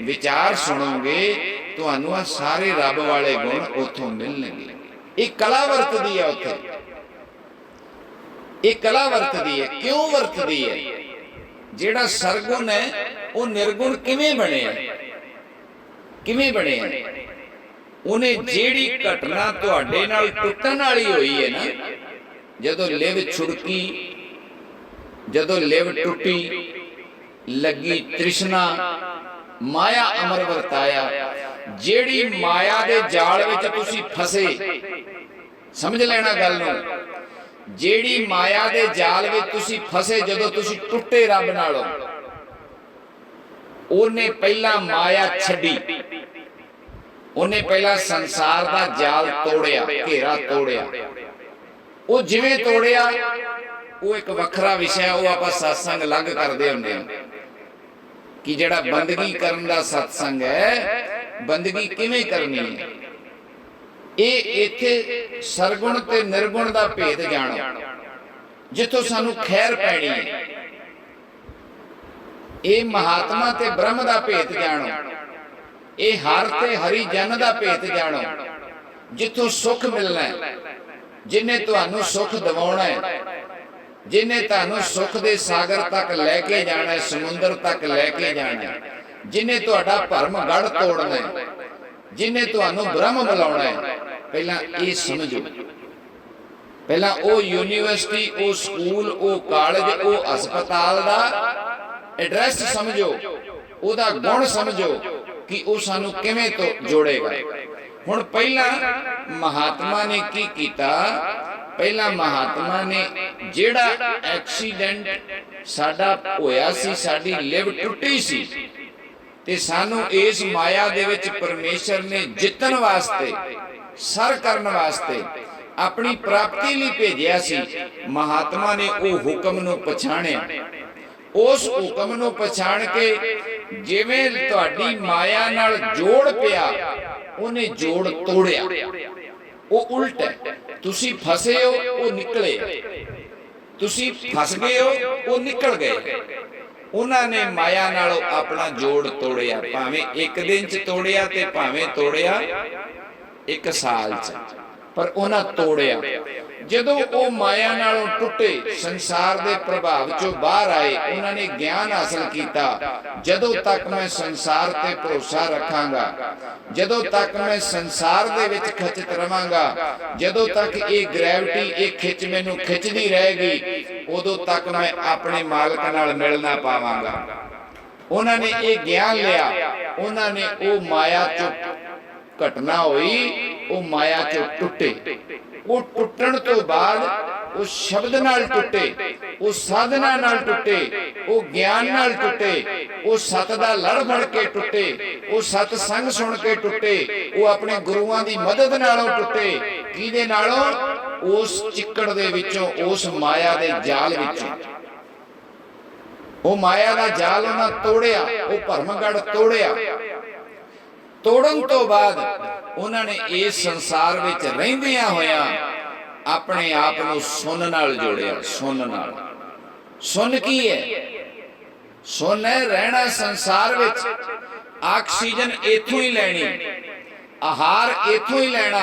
ਵਿਚਾਰ ਸੁਣੋਗੇ, ਤੁਹਾਨੂੰ ਆ ਸਾਰੇ ਰੱਬ ਵਾਲੇ ਗੁਣ ਉੱਥੋਂ ਮਿਲਣਗੇ। ਇਹ ਕਲਾ ਵਰਤਦੀ ਹੈ ਉੱਥੇ, ਇਹ ਕਲਾ ਵਰਤਦੀ ਹੈ। ਕਿਉਂ ਵਰਤਦੀ ਹੈ? ਜਿਹੜਾ ਸਰਗੁਣ ਹੈ ਉਹ ਨਿਰਗੁਣ ਕਿਵੇਂ ਬਣਿਆ? ਕਿਵੇਂ ਬਣਿਆ? ਉਹਨੇ ਜਿਹੜੀ ਘਟਨਾ ਤੁਹਾਡੇ ਨਾਲ ਟੁੱਟਣ ਵਾਲੀ ਹੋਈ ਹੈ ਨਾ, ਜਦੋਂ ਲਿਵ ਛੁੜਕੀ, ਜਦੋਂ ਲਿਵ ਟੁੱਟੀ, ਲੱਗੀ ਤ੍ਰਿਸ਼ਨਾ, ਮਾਇਆ ਅਮਰ ਵਰਤਾਇਆ, ਜਿਹੜੀ ਮਾਇਆ ਦੇ ਜਾਲ ਵਿੱਚ ਤੁਸੀਂ ਫਸੇ, ਸਮਝ ਲੈਣਾ ਗੱਲ ਨੂੰ, ਜਿਹੜੀ ਮਾਇਆ ਦੇ ਜਾਲ ਵਿੱਚ ਤੁਸੀਂ ਫਸੇ, ਜਦੋਂ ਤੁਸੀਂ ਟੁੱਟੇ ਰੱਬ ਨਾਲੋਂ, ਉਹਨੇ ਪਹਿਲਾਂ ਮਾਇਆ ਛੱਡੀ, ਉਹਨੇ ਪਹਿਲਾਂ ਸੰਸਾਰ ਦਾ ਜਾਲ ਤੋੜਿਆ, ਘੇਰਾ ਤੋੜਿਆ। ਉਹ ਜਿਵੇਂ ਤੋੜਿਆ ਉਹ ਇੱਕ ਵੱਖਰਾ ਵਿਸ਼ਾ, ਉਹ ਆਪਾਂ ਸਤਸੰਗ ਅਲੱਗ ਕਰਦੇ ਹੁੰਦੇ ਹਾਂ ਕਿ ਜਿਹੜਾ ਬੰਦਗੀ ਕਰਨ ਦਾ ਸਤਸੰਗ ਹੈ, ਬੰਦਗੀ ਕਿਵੇਂ ਕਰਨੀ ਹੈ। ਇਹ ਇੱਥੇ ਸਰਗੁਣ ਤੇ ਨਿਰਗੁਣ ਦਾ ਭੇਦ ਜਾਣੋ, ਜਿੱਥੋਂ ਸਾਨੂੰ ਖੈਰ ਪੈਣੀ ਹੈ। ਇਹ ਮਹਾਤਮਾ ਤੇ ਬ੍ਰਹਮ ਦਾ ਭੇਦ ਜਾਣੋ, ਇਹ ਹਰ ਤੇ ਹਰੀ ਜਨ ਦਾ ਭੇਦ ਜਾਣੋ, ਜਿੱਥੋਂ ਸੁੱਖ ਮਿਲਣਾ ਹੈ, ਜਿਹਨੇ ਤੁਹਾਨੂੰ ਸੁੱਖ ਦਿਵਾਉਣਾ ਹੈ, ਜਿਹਨੇ ਤੁਹਾਨੂੰ ਸੁੱਖ ਦੇ ਸਾਗਰ ਤੱਕ ਲੈ ਕੇ ਜਾਣਾ ਹੈ, ਸਮੁੰਦਰ ਤੱਕ ਲੈ ਕੇ ਜਾਣਾ ਹੈ, ਜਿਹਨੇ ਤੁਹਾਡਾ ਭਰਮ ਗੜ ਤੋੜਨਾ ਹੈ, ਜਿਹਨੇ ਤੁਹਾਨੂੰ ਬ੍ਰਹਮ ਬੁਲਾਉਣਾ ਹੈ। ਪਹਿਲਾਂ ਇਹ ਸਮਝੋ, ਪਹਿਲਾਂ ਉਹ ਯੂਨੀਵਰਸਿਟੀ, ਉਹ ਸਕੂਲ, ਉਹ ਕਾਲਜ, ਉਹ ਹਸਪਤਾਲ ਦਾ ਐਡਰੈਸ ਸਮਝੋ, ਉਹਦਾ ਗੁਣ ਸਮਝੋ ਕਿ ਉਹ ਸਾਨੂੰ ਕਿਵੇਂ ਤੋਂ ਜੋੜੇਗਾ। ਹੁਣ ਪਹਿਲਾਂ ਮਹਾਤਮਾ ਨੇ ਕੀ ਕੀਤਾ? ਪਹਿਲਾਂ ਮਹਾਤਮਾ ਨੇ ਜਿਹੜਾ ਐਕਸੀਡੈਂਟ ਸਾਡਾ ਹੋਇਆ ਸੀ, ਸਾਡੀ ਲਿਵ ਟੁੱਟੀ ਸੀ, ਤੇ ਸਾਨੂੰ ਇਸ ਮਾਇਆ ਦੇ ਵਿੱਚ ਪਰਮੇਸ਼ਰ ਨੇ ਜਿੱਤਣ ਵਾਸਤੇ, ਸਰ ਕਰਨ ਵਾਸਤੇ, ਆਪਣੀ ਪ੍ਰਾਪਤੀ ਲਈ ਭੇਜਿਆ ਸੀ। ਮਹਾਤਮਾ ਨੇ ਉਹ ਹੁਕਮ ਨੂੰ ਪਛਾਣਿਆ। ਉਸ ਹੁਕਮ ਨੂੰ ਪਛਾਣ ਕੇ ਜਿਵੇਂ ਤੁਹਾਡੀ ਮਾਇਆ ਨਾਲ ਜੋੜ ਪਿਆ, ਉਹਨੇ ਜੋੜ ਤੋੜਿਆ। ਉਹ ਉਲਟ ਹੈ, ਤੁਸੀਂ ਫਸੇ ਹੋ, ਉਹ ਨਿਕਲੇ, ਤੁਸੀਂ ਫਸ ਗਏ ਹੋ, ਉਹ ਨਿਕਲ ਗਏ। ਉਹਨਾਂ ਨੇ ਮਾਇਆ ਨਾਲ ਆਪਣਾ ਜੋੜ ਤੋੜਿਆ, ਭਾਵੇਂ ਇੱਕ ਦਿਨ ਚ ਤੋੜਿਆ ਤੇ ਭਾਵੇਂ ਤੋੜਿਆ ਇੱਕ ਸਾਲ ਚ, ਪਰ ਉਹਨਾਂ ਤੋੜਿਆ। ਜਦੋਂ ਉਹ ਮਾਇਆ ਨਾਲੋਂ ਟੁੱਟੇ, ਸੰਸਾਰ ਦੇ ਪ੍ਰਭਾਵ ਚੋਂ ਬਾਹਰ ਆਏ, ਉਹਨਾਂ ਨੇ ਗਿਆਨ ਹਾਸਲ ਕੀਤਾ, ਜਦੋਂ ਤੱਕ ਮੈਂ ਸੰਸਾਰ ਤੇ ਭਰੋਸਾ ਰੱਖਾਂਗਾ, ਜਦੋਂ ਤੱਕ ਮੈਂ ਸੰਸਾਰ ਦੇ ਵਿੱਚ ਖਚਿਤ ਰਵਾਂਗਾ, ਜਦੋਂ ਤੱਕ ਇਹ ਗ੍ਰੈਵਿਟੀ, ਇਹ ਖਿੱਚ ਮੈਨੂੰ ਖਿੱਚਦੀ ਰਹੇਗੀ, ਉਦੋਂ ਤੱਕ ਮੈਂ ਆਪਣੇ ਮਾਲਕ ਨਾਲ ਮਿਲ ਨਾ ਪਾਵਾਂਗਾ। ਉਹਨਾਂ ਨੇ ਇਹ ਗਿਆਨ ਲਿਆ, ਉਹਨਾਂ ਨੇ ਉਹ ਮਾਇਆ ਚੋਂ ਘਟਨਾ ਹੋਈ, ਉਹ ਮਾਇਆ ਚੋਂ ਟੁੱਟੇ। ਉਹ ਟੁੱਟਣ ਤੋਂ ਬਾਅਦ ਉਹ ਸ਼ਬਦ ਨਾਲ ਟੁੱਟੇ, ਉਹ ਸਾਧਨਾ ਨਾਲ ਟੁੱਟੇ, ਉਹ ਗਿਆਨ ਨਾਲ ਟੁੱਟੇ, ਉਹ ਸਤ ਦਾ ਲੜ ਫੜ ਕੇ ਟੁੱਟੇ, ਉਹ ਸਤ ਸੰਗ ਸੁਣ ਕੇ ਟੁੱਟੇ, ਉਹ ਆਪਣੇ ਗੁਰੂਆਂ ਦੀ ਮਦਦ ਨਾਲੋਂ ਟੁੱਟੇ। ਕਿਹਦੇ ਨਾਲੋਂ? ਉਸ ਚਿੱਕੜ ਦੇ ਵਿੱਚੋਂ, ਉਸ ਮਾਇਆ ਦੇ ਜਾਲ ਵਿੱਚੋਂ। ਉਹ ਮਾਇਆ ਦਾ ਜਾਲ ਉਹਨਾਂ ਤੋੜਿਆ, ਉਹ ਭਰਮਗੜ ਤੋੜਿਆ। ਤੋੜਨ ਤੋਂ ਬਾਅਦ ਉਹਨਾਂ ਨੇ ਇਸ ਸੰਸਾਰ ਵਿੱਚ ਰਹਿੰਦਿਆਂ ਹੋਇਆਂ ਆਪਣੇ ਆਪ ਨੂੰ ਸੁੰਨ ਨਾਲ ਜੋੜਿਆ। ਸੁੰਨ ਨਾਲ। ਸੁੰਨ ਕੀ ਹੈ? ਸੁੰਨ ਹੈ ਰਹਿਣਾ ਸੰਸਾਰ ਵਿੱਚ, ਆਕਸੀਜਨ ਇੱਥੋਂ ਹੀ ਲੈਣੀ, ਆਹਾਰ ਇੱਥੋਂ ਹੀ ਲੈਣਾ,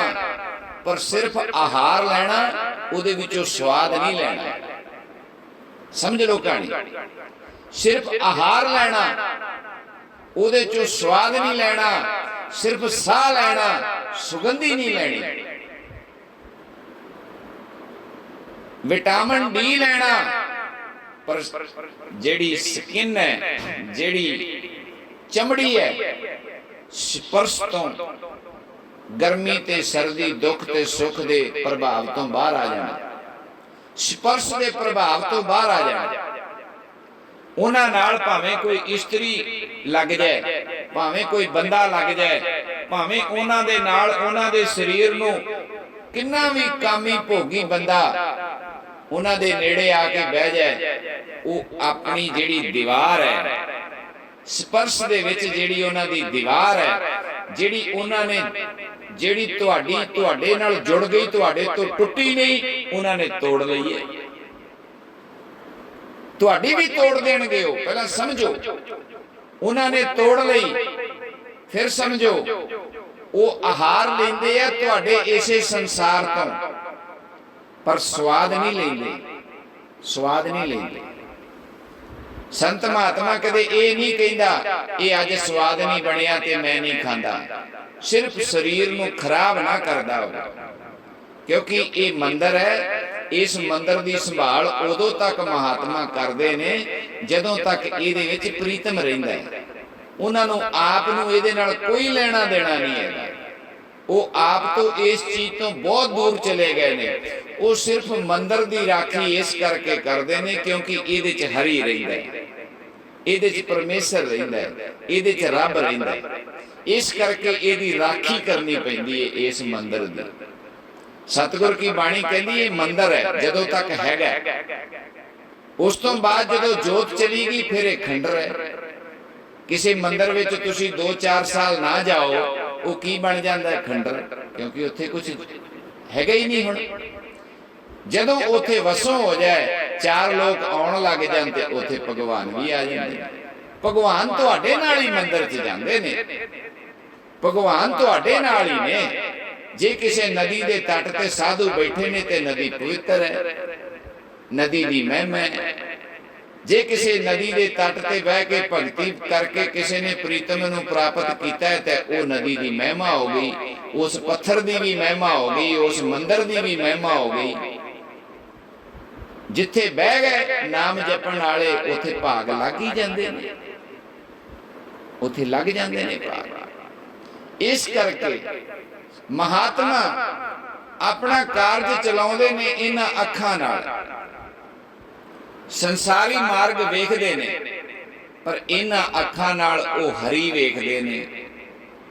ਪਰ ਸਿਰਫ ਆਹਾਰ ਲੈਣਾ, ਉਹਦੇ ਵਿੱਚੋਂ ਸਵਾਦ ਨਹੀਂ ਲੈਣਾ। ਸਮਝ ਲਓ ਕਹਾਣੀ। ਸਿਰਫ ਆਹਾਰ ਲੈਣਾ, ਉਹਦੇ ਚੋਂ ਸਵਾਦ ਨਹੀਂ ਲੈਣਾ, ਸਿਰਫ ਸਾਹ ਲੈਣਾ, ਸੁਗੰਧੀ ਨਹੀਂ ਲੈਣੀ। ਵਿਟਾਮਿਨ ਡੀ ਲੈਣਾ, ਪਰ ਜਿਹੜੀ ਸਕਿਨ ਹੈ, ਜਿਹੜੀ ਚਮੜੀ ਹੈ, ਸਪਰਸ਼ ਤੋਂ, ਗਰਮੀ ਤੇ ਸਰਦੀ, ਦੁੱਖ ਤੇ ਸੁੱਖ ਦੇ ਪ੍ਰਭਾਵ ਤੋਂ ਬਾਹਰ ਆ ਜਾਣਾ, ਸਪਰਸ਼ ਦੇ ਪ੍ਰਭਾਵ ਤੋਂ ਬਾਹਰ ਆ ਜਾਣਾ। ਉਹਨਾਂ ਨਾਲ ਭਾਵੇਂ ਕੋਈ ਇਸਤਰੀ ਲੱਗ ਜਾਏ, ਭਾਵੇਂ ਕੋਈ ਬੰਦਾ ਲੱਗ ਜਾਏ, ਭਾਵੇਂ ਉਹਨਾਂ ਦੇ ਨਾਲ ਉਹਨਾਂ ਦੇ ਸਰੀਰ ਨੂੰ ਕਿੰਨਾ ਵੀ ਕਾਮੀ ਭੋਗੀ ਬੰਦਾ ਉਹਨਾਂ ਦੇ ਨੇੜੇ ਆ ਕੇ ਬਹਿ ਜਾਏ, ਉਹ ਆਪਣੀ ਜਿਹੜੀ ਦੀਵਾਰ ਹੈ, ਸਪਰਸ਼ ਦੇ ਵਿੱਚ ਜਿਹੜੀ ਉਹਨਾਂ ਦੀ ਦੀਵਾਰ ਹੈ, ਜਿਹੜੀ ਉਹਨਾਂ ਨੇ, ਜਿਹੜੀ ਤੁਹਾਡੇ ਨਾਲ ਜੁੜ ਗਈ, ਤੁਹਾਡੇ ਤੋਂ ਟੁੱਟੀ ਨਹੀਂ, ਉਹਨਾਂ ਨੇ ਤੋੜ ਲਈ ਹੈ। ਤੁਹਾਡੀ ਵੀ ਤੋੜ ਦੇਣਗੇ ਉਹ, ਪਹਿਲਾਂ ਸਮਝੋ। ਉਹਨਾਂ ਨੇ ਤੋੜ ਲਈ, ਫਿਰ ਸਮਝੋ। ਉਹ ਆਹਾਰ ਲੈਂਦੇ ਆ ਤੁਹਾਡੇ ਇਸੇ ਸੰਸਾਰ ਤੋਂ, ਪਰ ਸਵਾਦ ਨਹੀਂ ਲੈਂਦੇ, ਸਵਾਦ ਨਹੀਂ ਲੈਂਦੇ। ਸੰਤ ਮਹਾਤਮਾ ਕਦੇ ਇਹ ਨਹੀਂ ਕਹਿੰਦਾ ਇਹ ਅੱਜ ਸਵਾਦ ਨਹੀਂ ਬਣਿਆ ਤੇ ਮੈਂ ਨਹੀਂ ਖਾਂਦਾ, ਸਿਰਫ ਸਰੀਰ ਨੂੰ ਖਰਾਬ ਨਾ ਕਰਦਾ ਹੋਵੇ। ਕਿਉਂਕਿ ਇਹ ਮੰਦਰ ਹੈ, ਇਸ ਮੰਦਰ ਦੀ ਸੰਭਾਲ ਉਦੋਂ ਤੱਕ ਮਹਾਤਮਾ ਕਰਦੇ ਨੇ ਜਦੋਂ ਤੱਕ ਇਹਦੇ ਵਿੱਚ ਪ੍ਰੀਤਮ ਰਹਿੰਦਾ ਹੈ। ਉਹਨਾਂ ਨੂੰ ਆਪ ਨੂੰ ਇਹਦੇ ਨਾਲ ਕੋਈ ਲੈਣਾ ਦੇਣਾ ਨਹੀਂ ਹੈਗਾ। ਉਹ ਆਪ ਤੋਂ ਇਸ ਚੀਜ਼ ਤੋਂ ਬਹੁਤ ਦੂਰ ਚਲੇ ਗਏ ਨੇ। ਉਹ ਸਿਰਫ ਮੰਦਰ ਦੀ ਰਾਖੀ ਇਸ ਕਰਕੇ ਕਰਦੇ ਨੇ ਕਿਉਂਕਿ ਇਹਦੇ 'ਚ ਹਰੀ ਰਹਿੰਦਾ ਹੈ, ਇਹਦੇ 'ਚ ਪਰਮੇਸ਼ਰ ਰਹਿੰਦਾ ਹੈ, ਇਹਦੇ 'ਚ ਰੱਬ ਰਹਿੰਦਾ ਹੈ। ਇਸ ਕਰਕੇ ਇਹਦੀ ਰਾਖੀ ਕਰਨੀ ਪੈਂਦੀ ਹੈ ਇਸ ਮੰਦਰ ਦੀ। ਸਤਿਗੁਰ ਕੀ ਬਾਣੀ ਕਹਿੰਦੀ ਇਹ ਮੰਦਰ ਹੈ ਜਦੋਂ ਤੱਕ ਹੈਗਾ, ਉਸ ਤੋਂ ਬਾਅਦ ਜਦੋਂ ਜੋਤ ਚਲੀ ਗਈ ਫਿਰ ਇਹ ਖੰਡਰ ਹੈ। ਕਿਸੇ ਮੰਦਰ ਵਿੱਚ ਤੁਸੀਂ 2-4 ਸਾਲ ਨਾ ਜਾਓ, ਉਹ ਕੀ ਬਣ ਜਾਂਦਾ ਹੈ? ਖੰਡਰ। ਕਿਉਂਕਿ ਉੱਥੇ ਕੁਝ ਹੈਗਾ ਹੀ ਨਹੀਂ। ਹੁਣ ਜਦੋਂ ਉੱਥੇ ਵਸੋਂ ਹੋ ਜਾਏ, 4 ਲੋਕ ਆਉਣ ਲੱਗ ਜਾਣ ਤੇ ਉੱਥੇ ਭਗਵਾਨ ਵੀ ਆ ਜਾਂਦੇ। ਭਗਵਾਨ ਤੁਹਾਡੇ ਨਾਲ ਹੀ ਮੰਦਰ 'ਚ ਜਾਂਦੇ ਨੇ, ਭਗਵਾਨ ਤੁਹਾਡੇ ਨਾਲ ਹੀ ਨੇ। ਜੇ ਕਿਸੇ ਨਦੀ ਦੇ ਤੱਟ ਤੇ ਸਾਧੂ ਬੈਠੇ ਨੇ ਤੇ ਨਦੀ ਪਵਿੱਤਰ ਹੈ, ਨਦੀ ਦੀ ਮਹਿਮਾ ਹੈ। ਜੇ ਕਿਸੇ ਨਦੀ ਦੇ ਤੱਟ ਤੇ ਬਹਿ ਕੇ ਭਗਤੀ ਕਰਕੇ ਕਿਸੇ ਨੇ ਪ੍ਰੀਤਮ ਨੂੰ ਪ੍ਰਾਪਤ ਕੀਤਾ ਹੈ ਤੇ ਉਹ ਨਦੀ ਦੀ ਮਹਿਮਾ ਹੋ ਗਈ, ਉਸ ਪੱਥਰ ਦੀ ਵੀ ਮਹਿਮਾ ਹੋ ਗਈ, ਉਸ ਮੰਦਰ ਦੀ ਵੀ ਮਹਿਮਾ ਹੋ ਗਈ। ਜਿੱਥੇ ਬਹਿ ਗਏ ਨਾਮ ਜਪਣ ਵਾਲੇ, ਉੱਥੇ ਭਾਗ ਲੱਗ ਹੀ ਜਾਂਦੇ ਨੇ, ਉੱਥੇ ਲੱਗ ਜਾਂਦੇ ਨੇ ਭਾਗ। ਇਸ ਕਰਕੇ ਮਹਾਤਮਾ ਆਪਣਾ ਕਾਰਜ ਚਲਾਉਂਦੇ ਨੇ ਇਹਨਾਂ ਅੱਖਾਂ ਨਾਲ। ਸੰਸਾਰੀ ਮਾਰਗ ਵੇਖਦੇ ਨੇ, ਪਰ ਇਹਨਾਂ ਅੱਖਾਂ ਨਾਲ ਉਹ ਹਰੀ ਵੇਖਦੇ ਨੇ,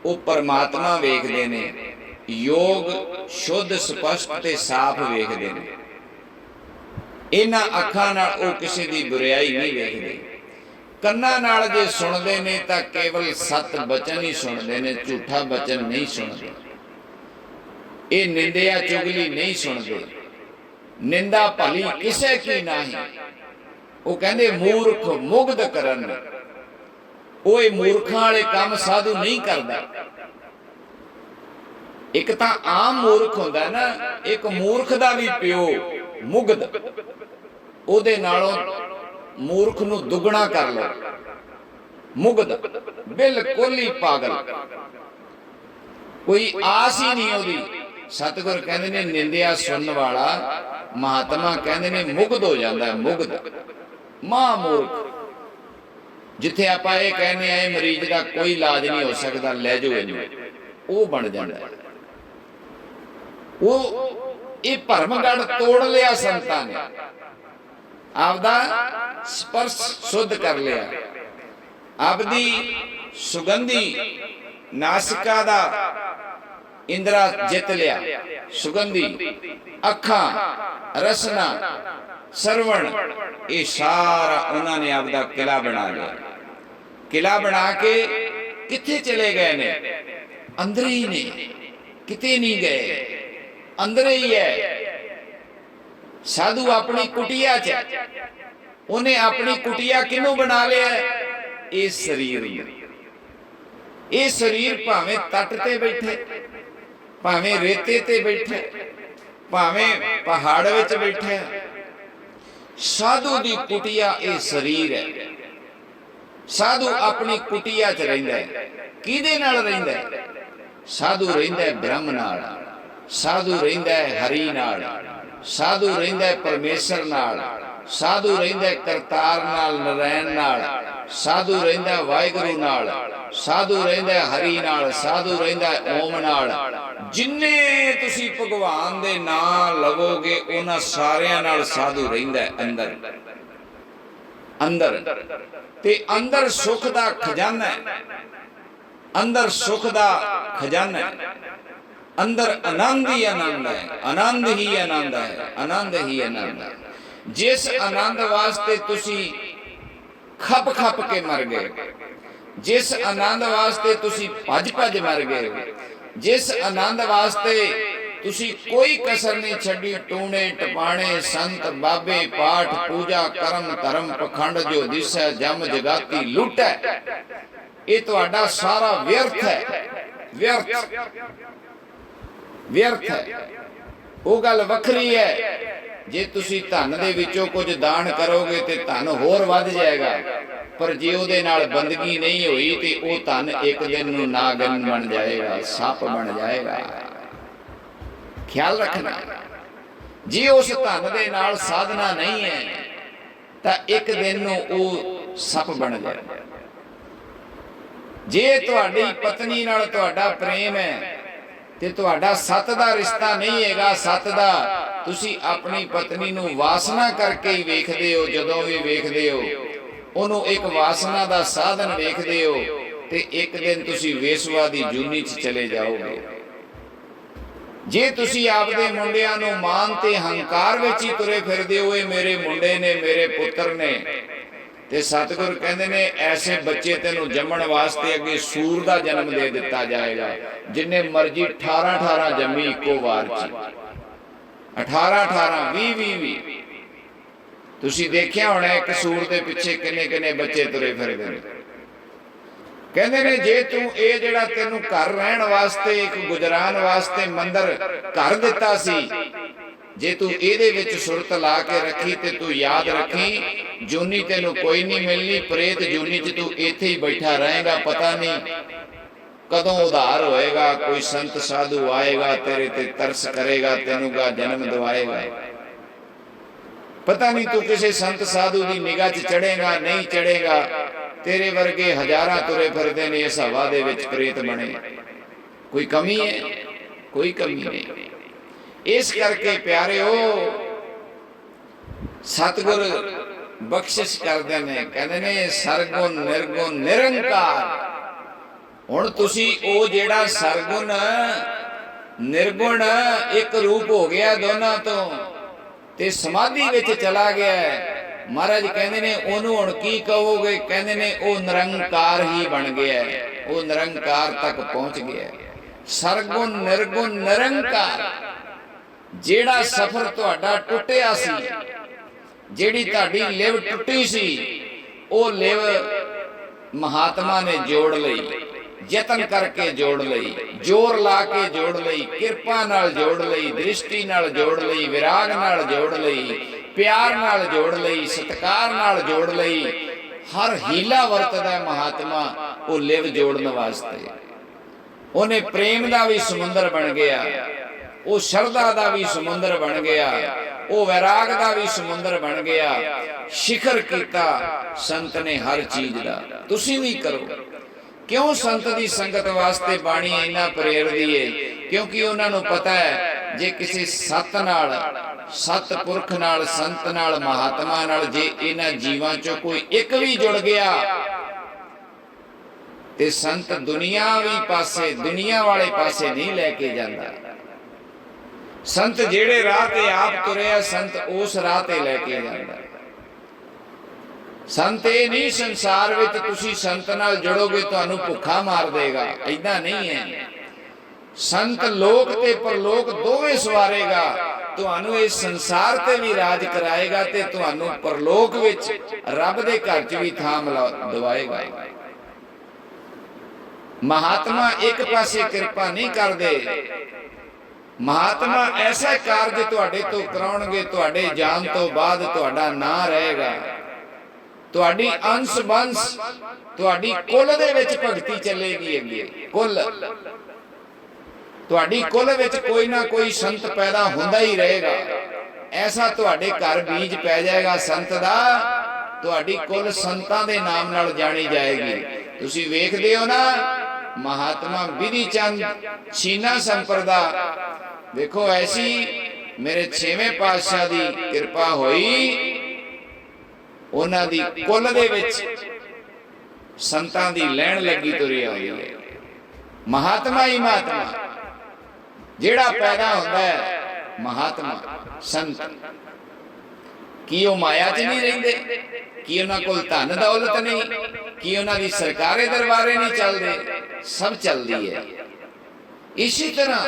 ਉਹ ਪਰਮਾਤਮਾ ਵੇਖਦੇ ਨੇ। ਯੋਗ ਸ਼ੁੱਧ ਸਪਸ਼ਟ ਤੇ ਸਾਫ਼ ਵੇਖਦੇ ਨੇ। ਇਹਨਾਂ ਅੱਖਾਂ ਨਾਲ ਉਹ ਕਿਸੇ ਦੀ ਬੁਰਾਈ ਨਹੀਂ ਵੇਖਦੇ। ਕੰਨਾਂ ਨਾਲ ਜੇ ਸੁਣਦੇ ਨੇ ਤਾਂ ਕੇਵਲ ਸਤ ਬਚਨ ਹੀ ਸੁਣਦੇ ਨੇ, ਝੂਠਾ ਬਚਨ ਨਹੀਂ ਸੁਣਦੇ। ਇਹ ਨਿੰਦਿਆ ਚੁਗਲੀ ਨਹੀਂ ਸੁਣਦੇ। ਨਿੰਦਾ ਭਲੀ ਕਿਸੇ ਕੀ ਨਹੀਂ। ਉਹ ਕਹਿੰਦੇ ਮੂਰਖ ਮੁਗਧ ਕਰਨ। ਉਹ ਇਹ ਮੂਰਖਾਂ ਵਾਲੇ ਕੰਮ ਸਾਧੂ ਨਹੀਂ ਕਰਦਾ। ਇੱਕ ਤਾਂ ਆਮ ਮੂਰਖ ਹੁੰਦਾ ਨਾ, ਇੱਕ ਮੂਰਖ ਦਾ ਵੀ ਪਿਓ ਮੁਗਧ, ਉਹਦੇ ਨਾਲੋਂ ਮੂਰਖ ਨੂੰ ਦੁੱਗਣਾ ਕਰ ਲਓ। ਮੁਗਧ ਬਿਲਕੁਲ ਹੀ ਪਾਗਲ, ਕੋਈ ਆਸ ਹੀ ਨਹੀਂ ਉਹਦੀ। ਸਤਿਗੁਰ ਕਹਿੰਦੇ ਨੇ ਨਿੰਦਿਆ ਸੁਣਨ ਵਾਲਾ, ਮਹਾਤਮਾ ਕਹਿੰਦੇ ਨੇ ਮੁਗਧ ਹੋ ਜਾਂਦਾ। ਮੁਗਧ ਮਹਾ ਮੂਰਖ। ਜਿੱਥੇ ਆਪਾਂ ਇਹ ਕਹਿੰਦੇ ਆ ਇਹ ਮਰੀਜ਼ ਦਾ ਕੋਈ ਇਲਾਜ ਨਹੀਂ ਹੋ ਸਕਦਾ, ਲੈ ਜਾਓ ਇਹਨੂੰ, ਉਹ ਬਣ ਜਾਂਦਾ। ਉਹ ਇਹ ਭਰਮਗੜ ਤੋੜ ਲਿਆ ਸੰਤਾਂ ਨੇ, ਆਪਦਾ ਸਪਰਸ਼ ਸੁੱਧ ਕਰ ਲਿਆ, ਆਪਦੀ ਸੁਗੰਧੀ ਨਾਸਿਕਾ ਦਾ ਇੰਦਰਾ ਜਿੱਤ ਲਿਆ। ਸੁਗੰਧੀ, ਅੱਖਾਂ, ਰਸਨਾ, ਸਰਵਣ, ਇਹ ਸਾਰਾ ਉਹਨਾਂ ਨੇ ਆਪਦਾ ਕਿਲਾ ਬਣਾ ਲਿਆ। ਕਿਲਾ ਬਣਾ ਕੇ ਕਿੱਥੇ ਚਲੇ ਗਏ ਨੇ? ਅੰਦਰ ਹੀ ਨੇ, ਕਿਤੇ ਨਹੀਂ ਗਏ, ਅੰਦਰ ਹੀ ਹੈ। ਸਾਧੂ ਆਪਣੀ ਕੁਟੀਆ 'ਚ, ਉਹਨੇ ਆਪਣੀ ਕੁਟੀਆ ਕਿਹਨੂੰ ਬਣਾ ਲਿਆ? ਇਹ ਸਰੀਰ। ਇਹ ਸਰੀਰ ਭਾਵੇਂ ਤੱਟ ਤੇ ਬੈਠੇ, ਭਾਵੇਂ ਰੇਤੇ ਤੇ ਬੈਠੇ, ਭਾਵੇਂ ਪਹਾੜ ਵਿੱਚ ਬੈਠੇ, ਸਾਧੂ ਦੀ ਕੁਟੀਆ ਇਹ ਸਰੀਰ ਹੈ। ਸਾਧੂ ਆਪਣੀ ਕੁਟੀਆ 'ਚ ਰਹਿੰਦਾ ਹੈ। ਕਿਹਦੇ ਨਾਲ ਰਹਿੰਦਾ ਹੈ? ਸਾਧੂ ਰਹਿੰਦਾ ਹੈ ਬ੍ਰਹਮ ਨਾਲ, ਸਾਧੂ ਰਹਿੰਦਾ ਹੈ ਹਰੀ ਨਾਲ, ਸਾਧੂ ਰਹਿੰਦਾ ਹੈ ਪਰਮੇਸ਼ਰ ਨਾਲ, ਸਾਧੂ ਰਹਿੰਦਾ ਹੈ ਕਰਤਾਰ ਨਾਲ, ਨਰੈਣ ਨਾਲ, ਸਾਧੂ ਰਹਿੰਦਾ ਹੈ ਵਾਹਿਗੁਰੂ ਨਾਲ, ਸਾਧੂ ਰਹਿੰਦਾ ਹੈ ਹਰੀ ਨਾਲ, ਸਾਧੂ ਰਹਿੰਦਾ ਹੈ ਓਮ ਨਾਲ। ਜਿੰਨੇ ਤੁਸੀਂ ਭਗਵਾਨ ਦੇ ਨਾਂ ਲਵੋਗੇ ਉਹਨਾਂ ਸਾਰਿਆਂ ਨਾਲ ਸਾਧੂ ਰਹਿੰਦਾ ਹੈ ਅੰਦਰ। ਅੰਦਰ ਤੇ ਅੰਦਰ ਸੁਖ ਦਾ ਖਜ਼ਾਨਾ ਹੈ, ਅੰਦਰ ਸੁਖ ਦਾ ਖਜ਼ਾਨਾ ਹੈ, ਅੰਦਰ ਆਨੰਦ ਹੀ ਆਨੰਦ ਹੈ, ਆਨੰਦ ਹੀ ਆਨੰਦ ਹੈ, ਆਨੰਦ ਹੀ ਆਨੰਦ ਹੈ। ਜਿਸ ਆਨੰਦ ਵਾਸਤੇ ਤੁਸੀਂ ਖੱਪ ਖੱਪ ਕੇ ਮਰ ਗਏ, ਜਿਸ ਆਨੰਦ ਵਾਸਤੇ ਤੁਸੀਂ ਭੱਜ ਭੱਜ ਮਰ ਗਏ, ਜਿਸ ਆਨੰਦ ਵਾਸਤੇ ਤੁਸੀਂ ਕੋਈ ਕਸਰ ਨਹੀਂ ਛੱਡੀ, ਟੂਣੇ ਟਪਾਣੇ ਸੰਤ ਬਾਬੇ ਪਾਠ ਪੂਜਾ ਕਰਮ ਧਰਮ ਪਖੰਡ ਜੋ ਦਿਸੈ ਜਮ ਜਗਾਤੀ ਲੁੱਟੈ, ਇਹ ਤੁਹਾਡਾ ਸਾਰਾ ਵਿਅਰਥ ਹੈ, ਵਿਅਰਥ ਵਿਅਰਥ ਹੈ। ਉਹ ਗੱਲ ਵੱਖਰੀ ਹੈ, ਜੇ ਤੁਸੀਂ ਧਨ ਦੇ ਵਿੱਚੋਂ ਕੁਝ ਦਾਨ ਕਰੋਗੇ ਤੇ ਧਨ ਹੋਰ ਵੱਧ ਜਾਏਗਾ, ਪਰ ਜੇ ਉਹਦੇ ਨਾਲ ਬੰਦਗੀ ਨਹੀਂ ਹੋਈ ਤੇ ਉਹ ਧਨ ਇੱਕ ਦਿਨ ਨੂੰ ਨਾਗਨ ਬਣ ਜਾਏਗਾ, ਸੱਪ ਬਣ ਜਾਏਗਾ। ਖਿਆਲ ਰੱਖਣਾ, ਜੇ ਉਸ ਧਨ ਦੇ ਨਾਲ ਸਾਧਨਾ ਨਹੀਂ ਹੈ ਤਾਂ ਇੱਕ ਦਿਨ ਨੂੰ ਉਹ ਸੱਪ ਬਣ ਜਾਏਗਾ। ਜੇ ਤੁਹਾਡੀ ਪਤਨੀ ਨਾਲ ਤੁਹਾਡਾ ਪ੍ਰੇਮ ਹੈ ਤੇ ਤੁਹਾਡਾ ਸੱਤ ਦਾ ਰਿਸ਼ਤਾ ਨਹੀਂ ਹੈਗਾ, ਸੱਤ ਦਾ, ਤੁਸੀਂ ਆਪਣੀ ਪਤਨੀ ਨੂੰ ਵਾਸਨਾ ਕਰਕੇ ਹੀ ਵੇਖਦੇ ਹੋ। ਜਦੋਂ ਵੀ ਵੇਖਦੇ ਹੋ ਉਹਨੂੰ ਇੱਕ ਵਾਸਨਾ ਦਾ ਸਾਧਨ ਵੇਖਦੇ ਹੋ ਤੇ ਇੱਕ ਦਿਨ ਤੁਸੀਂ ਵੇਸਵਾ ਦੀ ਜੂਨੀ 'ਚ ਚਲੇ ਜਾਓਗੇ। ਜੇ ਤੁਸੀਂ ਆਪਦੇ ਮੁੰਡਿਆਂ ਨੂੰ ਮਾਨ ਤੇ ਹੰਕਾਰ ਵਿੱਚ ਹੀ ਤੁਰੇ ਫਿਰਦੇ ਹੋ, ਇਹ ਮੇਰੇ ਮੁੰਡੇ ਨੇ, ਮੇਰੇ ਪੁੱਤਰ ਨੇ, ਤੇ ਸਤਿਗੁਰ ਕਹਿੰਦੇ ਨੇ ਐਸੇ ਬੱਚੇ ਤੈਨੂੰ ਜੰਮਣ ਵਾਸਤੇ ਅੱਗੇ ਸੂਰ ਦਾ ਜਨਮ ਦੇ ਦਿੱਤਾ ਜਾਏਗਾ। ਜਿੰਨੇ ਮਰਜੀ 18 ਜੰਮੀ ਇੱਕੋ ਵਾਰ 'ਚ, 18 20 ਤੁਸੀਂ ਦੇਖਿਆ ਹੋਣਾ ਇੱਕ ਸੂਰ ਦੇ ਪਿੱਛੇ ਕਿੰਨੇ ਕਿੰਨੇ ਬੱਚੇ ਤੁਰੇ ਫਿਰਦੇ ਨੇ। ਕਹਿੰਦੇ ਨੇ ਜੇ ਤੂੰ ਇਹ ਜਿਹੜਾ ਤੈਨੂੰ ਘਰ ਰਹਿਣ ਵਾਸਤੇ, ਇੱਕ ਗੁਜਰਾਨ ਵਾਸਤੇ ਮੰਦਰ ਘਰ ਦਿੱਤਾ ਸੀ, ਜੇ ਤੂੰ ਇਹਦੇ ਵਿੱਚ ਸੁਰਤ ਲਾ ਕੇ ਰੱਖੀ ਤੇ ਤੂੰ ਯਾਦ ਰੱਖੀ, ਜੂਨੀ ਤੈਨੂੰ ਕੋਈ ਨਹੀਂ ਮਿਲਣੀ, ਪ੍ਰੇਤ ਜੂਨੀ 'ਚ ਤੂੰ ਇੱਥੇ ਹੀ ਬੈਠਾ ਰਹੇਗਾ। ਪਤਾ ਨਹੀਂ ਕਦੋਂ ਉਧਾਰ ਹੋਏਗਾ, ਕੋਈ ਸੰਤ ਸਾਧੂ ਆਏਗਾ ਤੇਰੇ ਤੇ ਤਰਸ ਕਰੇਗਾ, ਤੈਨੂੰ ਗਾ ਜਨਮ ਦਵਾਏਗਾ। ਪਤਾ ਨਹੀਂ ਤੂੰ ਕਿਸੇ ਸੰਤ ਸਾਧੂ ਦੀ ਨਿਗਾਹ 'ਚ ਚੜੇਗਾ ਨਹੀਂ ਚੜੇਗਾ। ਤੇਰੇ ਵਰਗੇ ਹਜ਼ਾਰਾਂ ਤੁਰੇ ਫਿਰਦੇ ਨੇ ਇਸ ਹਵਾ ਦੇ ਵਿੱਚ ਪ੍ਰੇਤ ਬਣੇ। ਕੋਈ ਕਮੀ ਹੈ? ਕੋਈ ਕਮੀ ਨਹੀਂ। ਇਸ ਕਰਕੇ ਪਿਆਰਿਓ ਸਤਿਗੁਰ ਬਖਸ਼ਿਸ਼ ਕਰਦੇ ਨੇ, ਕਹਿੰਦੇ ਨੇ ਸਰਗੁਣ ਨਿਰਗੁਣ ਨਿਰੰਕਾਰ। ਹੁਣ ਤੁਸੀਂ ਉਹ ਜਿਹੜਾ ਸਰਗੁਣ ਨਿਰਗੁਣ ਇੱਕ ਰੂਪ ਹੋ ਗਿਆ ਦੋਨਾਂ ਤੋਂ ਤੇ ਸਮਾਧੀ ਵਿੱਚ ਚਲਾ ਗਿਆ। ਮਹਾਰਾਜ ਕਹਿੰਦੇ ਨੇ ਉਹਨੂੰ ਹੁਣ ਕੀ ਕਹੋਗੇ? ਕਹਿੰਦੇ ਨੇ ਉਹ ਨਿਰੰਕਾਰ ਹੀ ਬਣ ਗਿਆ, ਉਹ ਨਿਰੰਕਾਰ ਤੱਕ ਪਹੁੰਚ ਗਿਆ। ਸਰਗੁਣ ਨਿਰਗੁਣ ਨਿਰੰਕਾਰ। ਜਿਹੜਾ ਸਫ਼ਰ ਤੁਹਾਡਾ ਟੁੱਟਿਆ ਸੀ, ਜਿਹੜੀ ਤੁਹਾਡੀ ਲਿਵ ਟੁੱਟੀ ਸੀ, ਉਹ ਲਿਵ ਮਹਾਤਮਾ ਨੇ ਜੋੜ ਲਈ, ਯਤਨ ਕਰਕੇ ਜੋੜ ਲਈ, ਜ਼ੋਰ ਲਾ ਕੇ ਜੋੜ ਲਈ, ਕਿਰਪਾ ਨਾਲ ਜੋੜ ਲਈ, ਦ੍ਰਿਸ਼ਟੀ ਨਾਲ ਜੋੜ ਲਈ, ਵਿਰਾਗ ਨਾਲ ਜੋੜ ਲਈ, ਪਿਆਰ ਨਾਲ ਜੋੜ ਲਈ, ਸਤਿਕਾਰ ਨਾਲ ਜੋੜ ਲਈ। ਹਰ ਹੀਲਾ ਵਰਤਦਾ ਮਹਾਤਮਾ ਉਹ ਲਿਵ ਜੋੜਨ ਵਾਸਤੇ। ਉਹਨੇ ਪ੍ਰੇਮ ਦਾ ਵੀ ਸਮੁੰਦਰ ਬਣ ਗਿਆ, ਉਹ ਸ਼ਰਧਾ ਦਾ ਵੀ ਸਮੁੰਦਰ ਬਣ ਗਿਆ, ਉਹ ਵੈਰਾਗ ਦਾ ਵੀ ਸਮੁੰਦਰ ਬਣ ਗਿਆ। ਸ਼ਿਖਰ ਕੀਤਾ ਸੰਤ ਨੇ ਹਰ ਚੀਜ਼ ਦਾ। ਤੁਸੀਂ ਵੀ ਕਰੋ। ਕਿਉਂ ਸੰਤ ਦੀ ਸੰਗਤ ਵਾਸਤੇ ਬਾਣੀ ਇੰਨਾ ਪ੍ਰੇਰਦੀ ਏ? ਕਿਉਂਕਿ ਉਹਨਾਂ ਨੂੰ ਪਤਾ ਹੈ ਜੇ ਕਿਸੇ ਸੱਤ ਨਾਲ, ਸਤ ਪੁਰਖ ਨਾਲ, ਸੰਤ ਨਾਲ, ਮਹਾਤਮਾ ਨਾਲ ਜੇ ਇਹਨਾਂ ਜੀਵਾਂ ਚੋਂ ਕੋਈ ਇੱਕ ਵੀ ਜੁੜ ਗਿਆ ਤੇ ਸੰਤ ਦੁਨੀਆਵੀ ਪਾਸੇ, ਦੁਨੀਆ ਵਾਲੇ ਪਾਸੇ ਨਹੀਂ ਲੈ ਕੇ ਜਾਂਦਾ। ਸੰਤ ਜਿਹੜੇ ਰਾਹ ਤੇ ਆਪ ਤੁਰਿਆ, ਸੰਤ ਉਸ ਰਾਹ ਤੇ ਲੈ ਕੇ ਜਾਂਦਾ। संत ये नहीं संसार विच तुसी संत नाल जुड़ोगे तुहानू भुखा मार देगा, ऐदां नहीं है। संत लोक ते परलोक दोवें सवारेगा, तुहानू इस संसार ते भी राज कराएगा ते तुहानू परलोक विच रब दे घर च भी थां दवाएगा। महात्मा एक पासे कृपा नहीं करदे, महात्मा ऐसा कार्य तुहाडे तो कराउणगे, तुहाडे जान तो बाद तुहाडा नां रहेगा, तुहाडी अंश वंश तुहाडी कुल दे विच भगती चलेगी। अगे कुल तुहाडी कुल विच कोई ना कोई संत पैदा हुंदा ही रहेगा। ऐसा तुहाडे घर बीज पै जाएगा संत दा, तुहाडी कुल संतां दे नाम नाल जानी जाएगी। तुसी वेखदे हो ना महात्मा विधि चंद छीना संप्रदा, देखो ऐसी मेरे 6वें पातशाह दी कृपा होई, उन्हां दी कुल दे विच संतां दी लैण लगी तुरी आउंदी है। महात्मा ही महात्मा जेड़ा पैदा होंदा है, महात्मा संत की वो माया च नहीं रहिंदे, कि उन्हां कोल धन दौलत नहीं, कि उन्हां दी सरकारे दरबारे नहीं चलदे, सब चलदी है। इसी तरह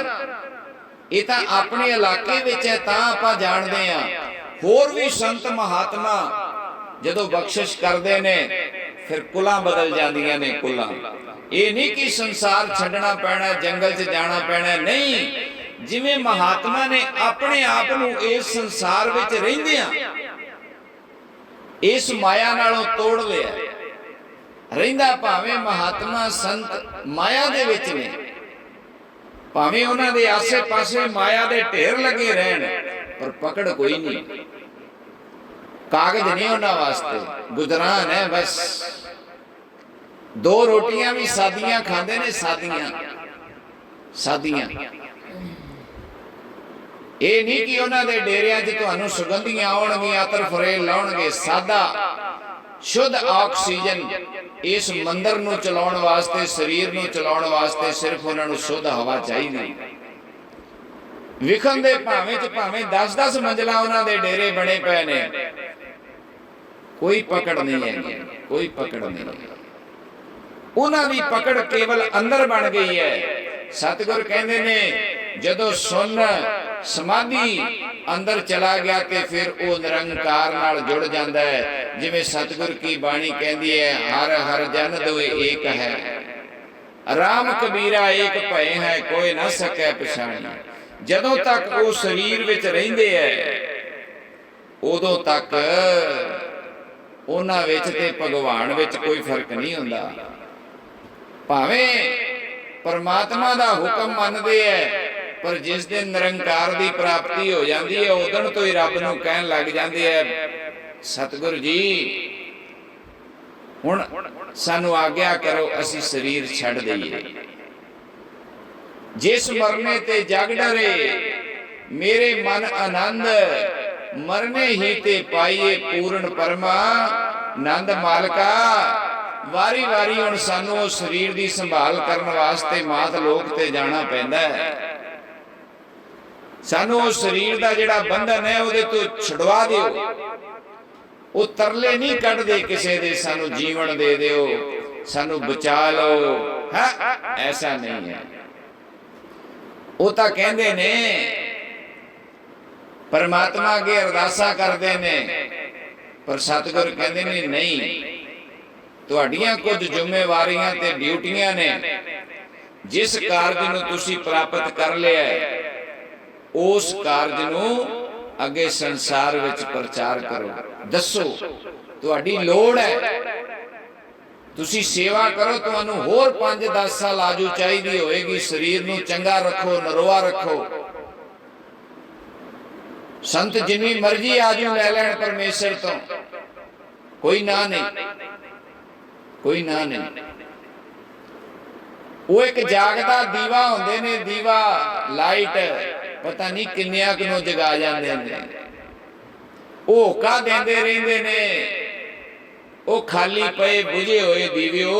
ये तां अपने इलाके विच है तां आपां जाणदे आ। होर भी संत महात्मा जदों बख्शिश करदे ने फिर कुलां बदल जांदियां ने। कुलां ये नहीं कि संसार छड्डना पैना, जंगल च जाना पैना, नहीं। जिवें महात्मा ने अपने आप नूं इस संसार विच रहिंदियां इस माया नालों तोड़ लिया, रहिंदा भावें महात्मा संत माया दे विच ने, भावें उन्हां दे आसे पासे माया दे ढेर लगे रहन, पर पकड़ कोई नहीं, कागज नहीं उन्हां वास्ते, गुजरान है बस। 2 रोटियां भी सादियां खांदे ने, सादियां सादियां। ये नहीं कि उन्हां दे डेरियां च तुहानू सुगंधियां आउणगीਆਂ, अतर फरेल लाउणगे। सादा शुद्ध ऑक्सीजन इस मंदिर नूं चलाउण वास्ते, शरीर नूं चलाउण वास्ते सिर्फ उन्हां नूं शुद्ध हवा चाहिदी। विखन दे भावें च भावें 10-10 मंजिला उन्हां दे डेरे बने पए ने, कोई पकड़ नहीं है, कोई पकड़ नहीं है। उन्हां दी पकड़ केवल अंदर बन गई है। सतगुर कहंदे ने जदों सुन समाधि अंदर चला गया ते फिर वो निरंकार नाल जुड़ जाता है। जिवें सतगुर की बाणी कहती है, हर हर जन दोए एक है, राम कबीरा एक भय है, कोई ना सके पछाणी। जदों तक वो शरीर विच रहिंदे है उदों तक उन्हां विच ते भगवान विच कोई फर्क नहीं हुंदा। भावें परमात्मा दा हुक्म मनदे है, पर जिस दिन निरंकार दी प्राप्ति हो जाती है उदन तो ही रब नूं कहण लग जांदे है, सतगुर जी हुण सानू आग्या करो असीं शरीर छड्ड दईए। जिस मरने ते जग डरे मेरे मन आनंद, मरने ही ते पाइए पूर्ण परमा। नंद मालका वारी वारी हुण सानू शरीर दी संभाल करन वास्ते मात लोक ते जाना पैंदा है। सानू शरीर दा जिहड़ा बंधन है उहदे तो छुड़वा दिओ। वो तरले नहीं कढ़दे किसे दे, सानू जीवन दे दिओ, सानू बचा लो, है ऐसा नहीं है। वो तां कहंदे ने परमात्मा अगे अरदासा करदे ने, पर सतगुर कहंदे ने नहीं, तुहाडियां कुछ जिम्मेवारियां ते ड्यूटियां ने। जिस कारज नूं तुसीं प्राप्त कर लिया है उस कारज नूं अगे संसार विच प्रचार करो, दसो तुहाडी लोड़ है, तुसीं सेवा करो। तुहानू होर 5-10 साल आजू चाहिदी होएगी। शरीर नूं चंगा रखो, नरोआ रखो। संत जिन्नी मर्जी आजू ले लैण परमेश्वर तो, कोई ना नहीं, कोई ना नहीं। वो एक जागदा दीवा हुंदे ने, दीवा लाइट पता नहीं किन्नियां कुं जगा जांदे ने, होका देंदे रहिंदे ने। वो खाली पए बुझे होए दीविओ,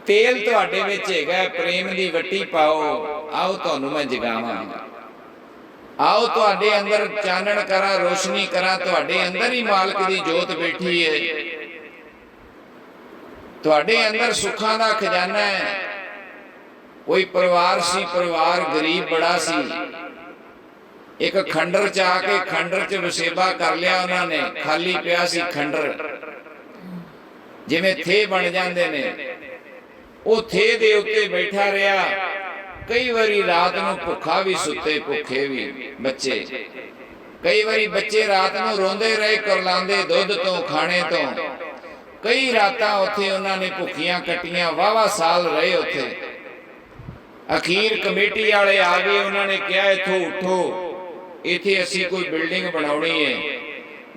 तेल तुहाडे विच हैगा, प्रेम दी वट्टी पाओ, आओ तुहानू मैं जगावां। आओ तुहाडे अंदर चानण करा, रोशनी करा, तुहाडे अंदर ही मालक दी जोत बैठी है, तुहाडे अंदर सुखां दा खजाना है। कोई परिवार सी, परिवार गरीब बड़ा सी, एक खंडर च आके खंडर च वसेबा कर लिया उन्होंने, खाली पिया सी खंडर, जिवें थे बन जाते ने, वो थे दे उत्ते बैठा रहा। कई बारी रात नूं भुखा भी सुते, भुखे भी बच्चे, कई बारी बच्चे रात नूं रोंदे रहे, करलांदे दुध तो, खाने तो। कई रातां उत्थे उन्होंने भुखियां कट्टियां, वाहवा साल रहे उत्थे। अखीर कमेटी वाले आ गए, उन्होंने कहा इथों उठो, इत्थे असीं कोई बिल्डिंग बनाउणी है।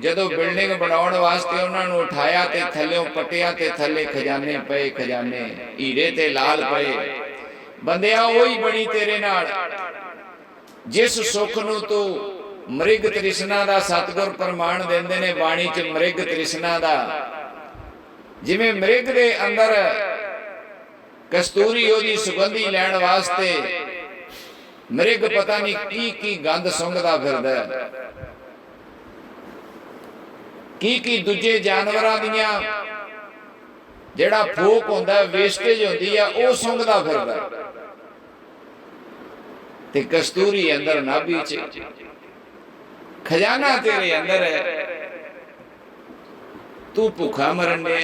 जदों बिल्डिंग बनाउण वास्ते उन्होंने उठाया ते थल्लों पटिया ते थल्ले खजाने पए, खजाने हीरे ते लाल पए। बंदिया ओही बनी तेरे नाल, जिस सुख नूं तू मृग तृष्णा दा सतगुर प्रमाण देंदे ने बाणी च, मृग तृष्णा दा। जिवें मृग दे अंदर कस्तूरी ओदी सुगंधी लैण वास्ते मृग पता नहीं की गंध सुंघदा फिरदा, की दूजे जानवरां दियां जेड़ा फूक हुंदा, वेस्टेज हुंदी है, वो सुंघदा फिरदा। ते कस्तूरी अंदर नाभि च, खजाना तेरे अंदर है, तू भुखा मरन दे।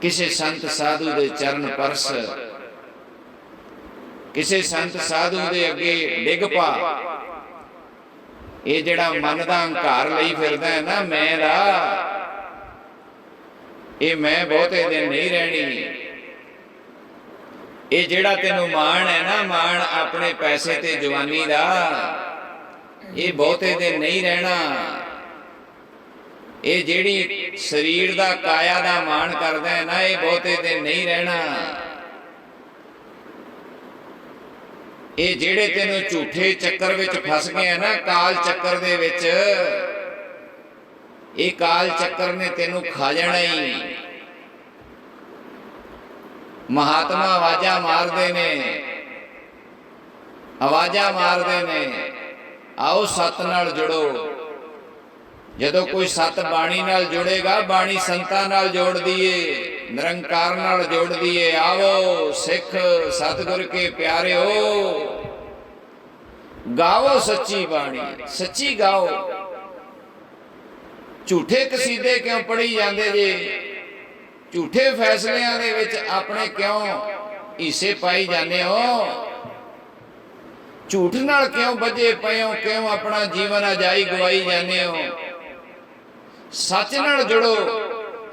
किसी संत साधु दे चरण परस, किसी संत साधु दे अगे डिग पा। ये जेड़ा मन दा हंकार लई फिरदा है ना, मैं दा, ये मैं बहुते दिन नहीं रहनी। ये जेड़ा तेनू माण है ना, माण अपने पैसे ते जवानी दा, ये बहुते दिन नहीं रहना। ये जेड़ी शरीर दा काया दा मान करदा है ना, ये बहुते दिन नहीं रहना। ये जेड़े तेनू झूठे चक्कर विच फस गए है ना, काल चक्कर दे विच, ये काल चक्कर ने तेनू खा जाना ही। महात्मा आवाजा मारदे ने, आवाजा मारदे ने, आओ सत नाल जुड़ो। जदों कोई सत बाणी नाल जुड़ेगा, बाणी संतां नाल जोड़ दिए, निरंकार नाल जोड़ दिए। आओ सिख सतगुर के प्यारे हो, गाओ सच्ची बाणी, सच्ची गाओ। झूठे कसीदे क्यों पढ़ी जाते जे, झूठे फैसलियां दे विच अपने क्यों हिस्से पाई जाने हो, झूठ नाल क्यों बजे पए हो, क्यों अपना जीवन अजाई गवाई जाने हो। सच नाल जुड़ो,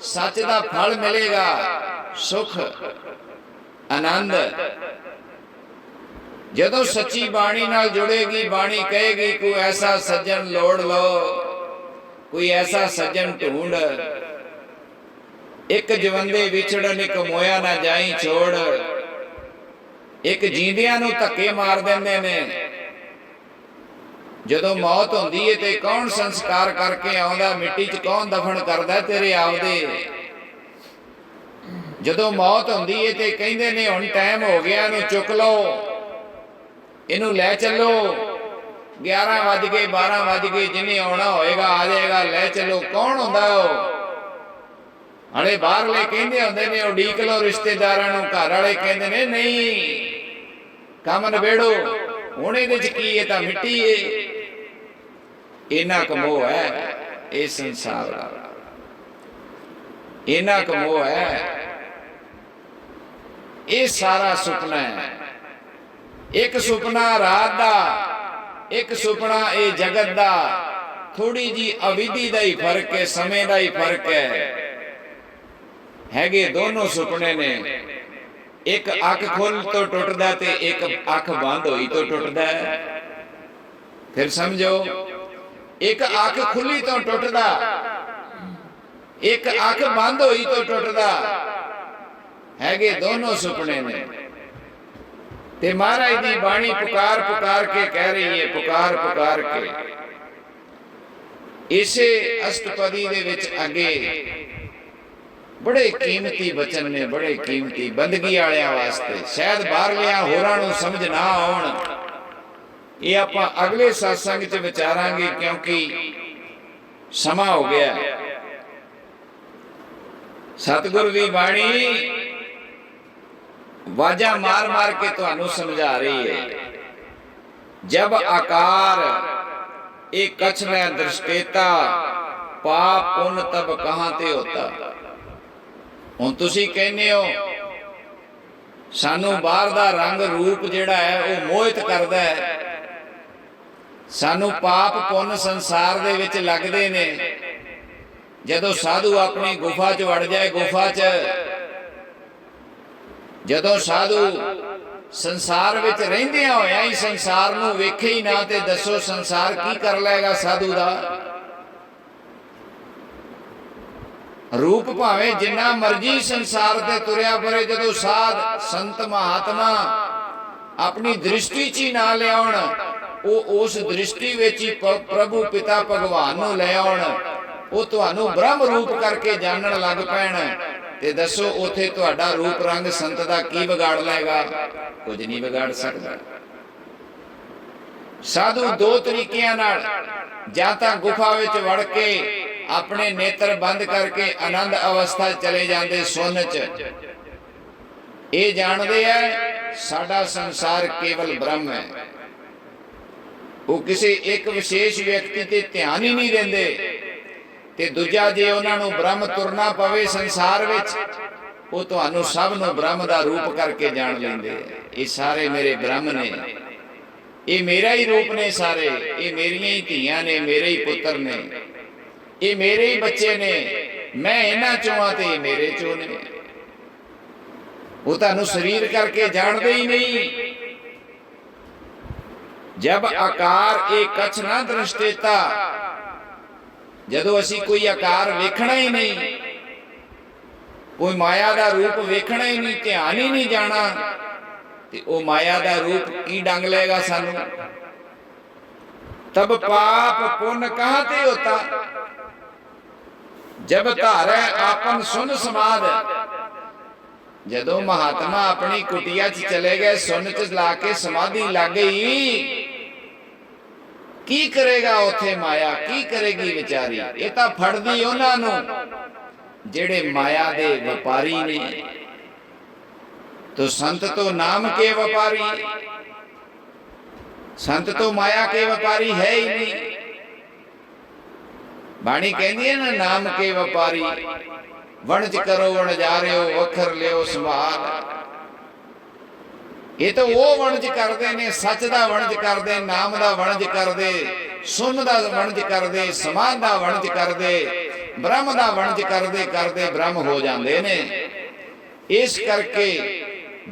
सच दा फल मिलेगा, सुख आनंद। जदों सच्ची बाणी नाल जुड़ेगी, बाणी कहेगी कोई ऐसा सज्जन लोड़ लो, कोई ऐसा सज्जन ढूंढ। एक जवंदे विछड़न, एक मोया ना जाई छोड़। एक जींदियां नूं धक्के मार देंदे ने। जदों मौत होंदी है ते कौन संस्कार करके आउंदा, मिट्टी च कौन दफन करदा तेरे आपदे। जदों मौत होंदी है ते कहंदे ने हुण टाइम हो गया, इहनूं चुक लो, इहनूं लै चलो। 11 वज गए, 12 वज गए, जिन्हें आउणा होएगा आ जाएगा, लै चलो। कौन हुंदा ओ? हले बाहरले कहंदे हुंदे ने उडीक लो रिश्तेदारां नूं, घर वाले कहंदे ने नहीं काम नबेड़ो, हुण इहदे च की है, तां मिट्टी है। इन्ना क मोह है इस संसार दा, इन्ना क मोह है। ये सारा सुपना है। एक सुपना रात दा, एक सुपना ये जगत दा। थोड़ी जी अविधि दा ही फर्क है, समय दा ही फर्क है। दोनों सुपने ने। एक अख खुल तो टुटदा ते एक अख बंद होई तो टुटदा है। फिर समझो, एक अख खुली तो टुटदा, एक अख बंद होई तो टुटदा है। दोनों सुपने ने। ते महाराज दी बाणी पुकार पुकार के कह रही है, पुकार पुकार के। इसे अष्टपदी दे विच अगे बड़े कीमती वचन ने, बड़े कीमती बंदगी वालियां वास्ते। शायद बाहरलियां होरां नूं समझ ना आउण, ये आपां अगले सत्संग च विचारांगे, क्योंकि समा हो गया। सतगुरु दी बाणी वाजा मार मार के तुहानू समझा रही है। जब आकार एक कछ में दृष्टेता, पाप पुण्य तब कहां ते होता। हुण तुसीं कहने हो सानू बाहर दा रंग रूप जिहड़ा है वो मोहित करदा है, सानू पाप पुण्य संसार दे विच लगदे ने। जदों साधु अपनी गुफा च वड़ जाए, गुफा च जदों साधु संसार विच रहिंदियां होइयां ही संसार नूं वेखे ही ना, ते दसो संसार की कर लेगा साधु दा। रूप भावें जिन्ना मर्जी संसार ते तुरिया फिरे, जदों साध संत महात्मा अपनी दृष्टि च ही ना लियाउण, वो उस दृष्टि विच ही प्रभु पिता भगवान नूं ले आउण, वो तुहानू ब्रह्म रूप करके जानन लग पैण, ते दसो उथे तुहाडा रूप रंग संत दा की बिगाड़ लेगा? कुछ नहीं बिगाड़ सकदा। साधु दो तरीकिਆਂ नाल, जां तां गुफा विच वड़ के अपने नेत्र बंद करके आनंद अवस्था चले जाते सुन च, ये जानते हैं साडा संसार केवल ब्रह्म है। वो किसी एक विशेष व्यक्ति ते ध्यान ही नहीं देंदे, ते दूजा जे उन्हां नूं ब्रह्म तुरना पवे संसार विच, वो तुहानू सब नूं ब्रह्म दा रूप करके जान लेंदे। ये सारे मेरे ब्रह्म ने, ये मेरा ही रूप ने, सारे ये मेरियां ही धीआं ने, मेरे ही पुत्र ने, ये मेरे ही बच्चे ने, मैं इन्हां चों आं ते मेरे चों ने। वो तुहानू शरीर करके जानते ही नहीं। जब आकार एक कछ ना दृष्टेता, जदों असी कोई आकार वेखना ही नहीं, कोई माया का रूप वेखना ही नहीं, ध्यान ही नहीं जाना, ते वो माया का रूप की डंग लेगा सानू। तब पाप पुण्य कहां ते होता। जब धारै आपन सुन समाध, जदों महात्मा अपनी कुटिया च चले गए, सुन च ला के समाधि लग गई, की करेगा उथे माया, की करेगी विचारी। ये तां फड़दी उन्हां नूं जेड़े माया दे व्यापारी ने। तो संत तो नाम के व्यापारी, संत तो माया के व्यापारी है ही नहीं। बाणी कहती है ना, नाम के व्यापारी वणज करो वणजारियो, वखर लियो संभाल। ये तो वो वणज करते ने, सच दा वणज करते, नाम दा वणज करते, सुन दा वणज करते, समाज दा वणज करते, ब्रह्म दा वणज करते करते ब्रह्म हो जाते ने। इस करके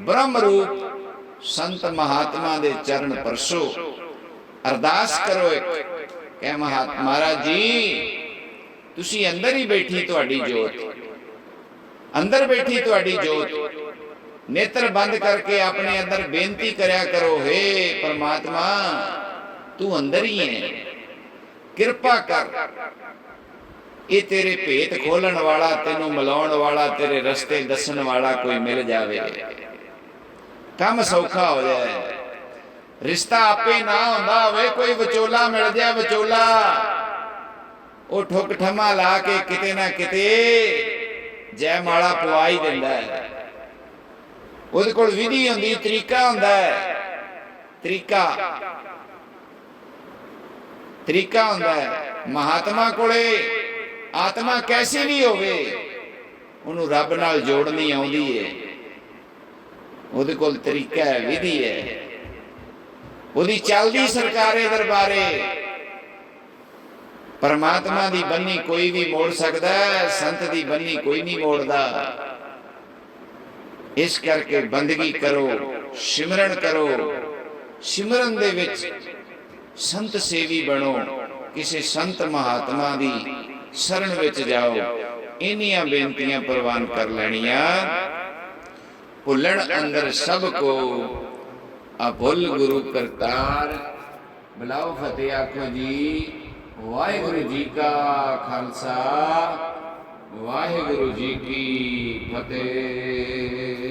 ब्रह्म रूप संत महात्मा दे चरण परसो, अरदास करो एक, कह महाराज जी तुसी अंदर ही बैठी तुहाडी जोत, अंदर बैठी तुहाडी जोत। नेत्र बंद करके अपने अंदर बेनती करया करो, हे परमात्मा तू अंदर ही है, कृपा कर। ये तेरे भेत खोलन वाला, तेनू मिलाउण वाला, तेरे रस्ते दसन वाला कोई मिल जावे, काम सौखा हो जाए। रिश्ता आपे ना होंदा होवे, कोई विचोला मिल जाए, विचोला वो ठुक ठमा ला के किते ना किते जय माला पवा ही दिंदा है। उहदे कोल विधि हुंदी, तरीका हुंदा है, तरीका तरीका हुंदा है। महात्मा कोले आत्मा कैसी भी होवे, उन्होंने रब नाल जोड़नी आउंदी है, उहदे कोल तरीका है, विधि है, उहदी चलदी सरकारे दरबारे। परमात्मा दी बन्नी कोई भी मोड़ सकदा है, संत दी बन्नी कोई नहीं मोड़दा। इस करके बंदगी करो, सिमरन करो, सिमरन दे विच संत सेवी बनो, किसी संत महात्मा दी शरण विच जाओ। इन्नियां बेनतियां प्रवान कर लैणियां। भुल्लण अंदर सब को अभुल गुरु करतार। बुलाओ फतेह आखो जी। वाहिगुरु जी का खालसा ਵਾਹਿਗੁਰੂ ਜੀ ਕੀ ਫਤਿਹ।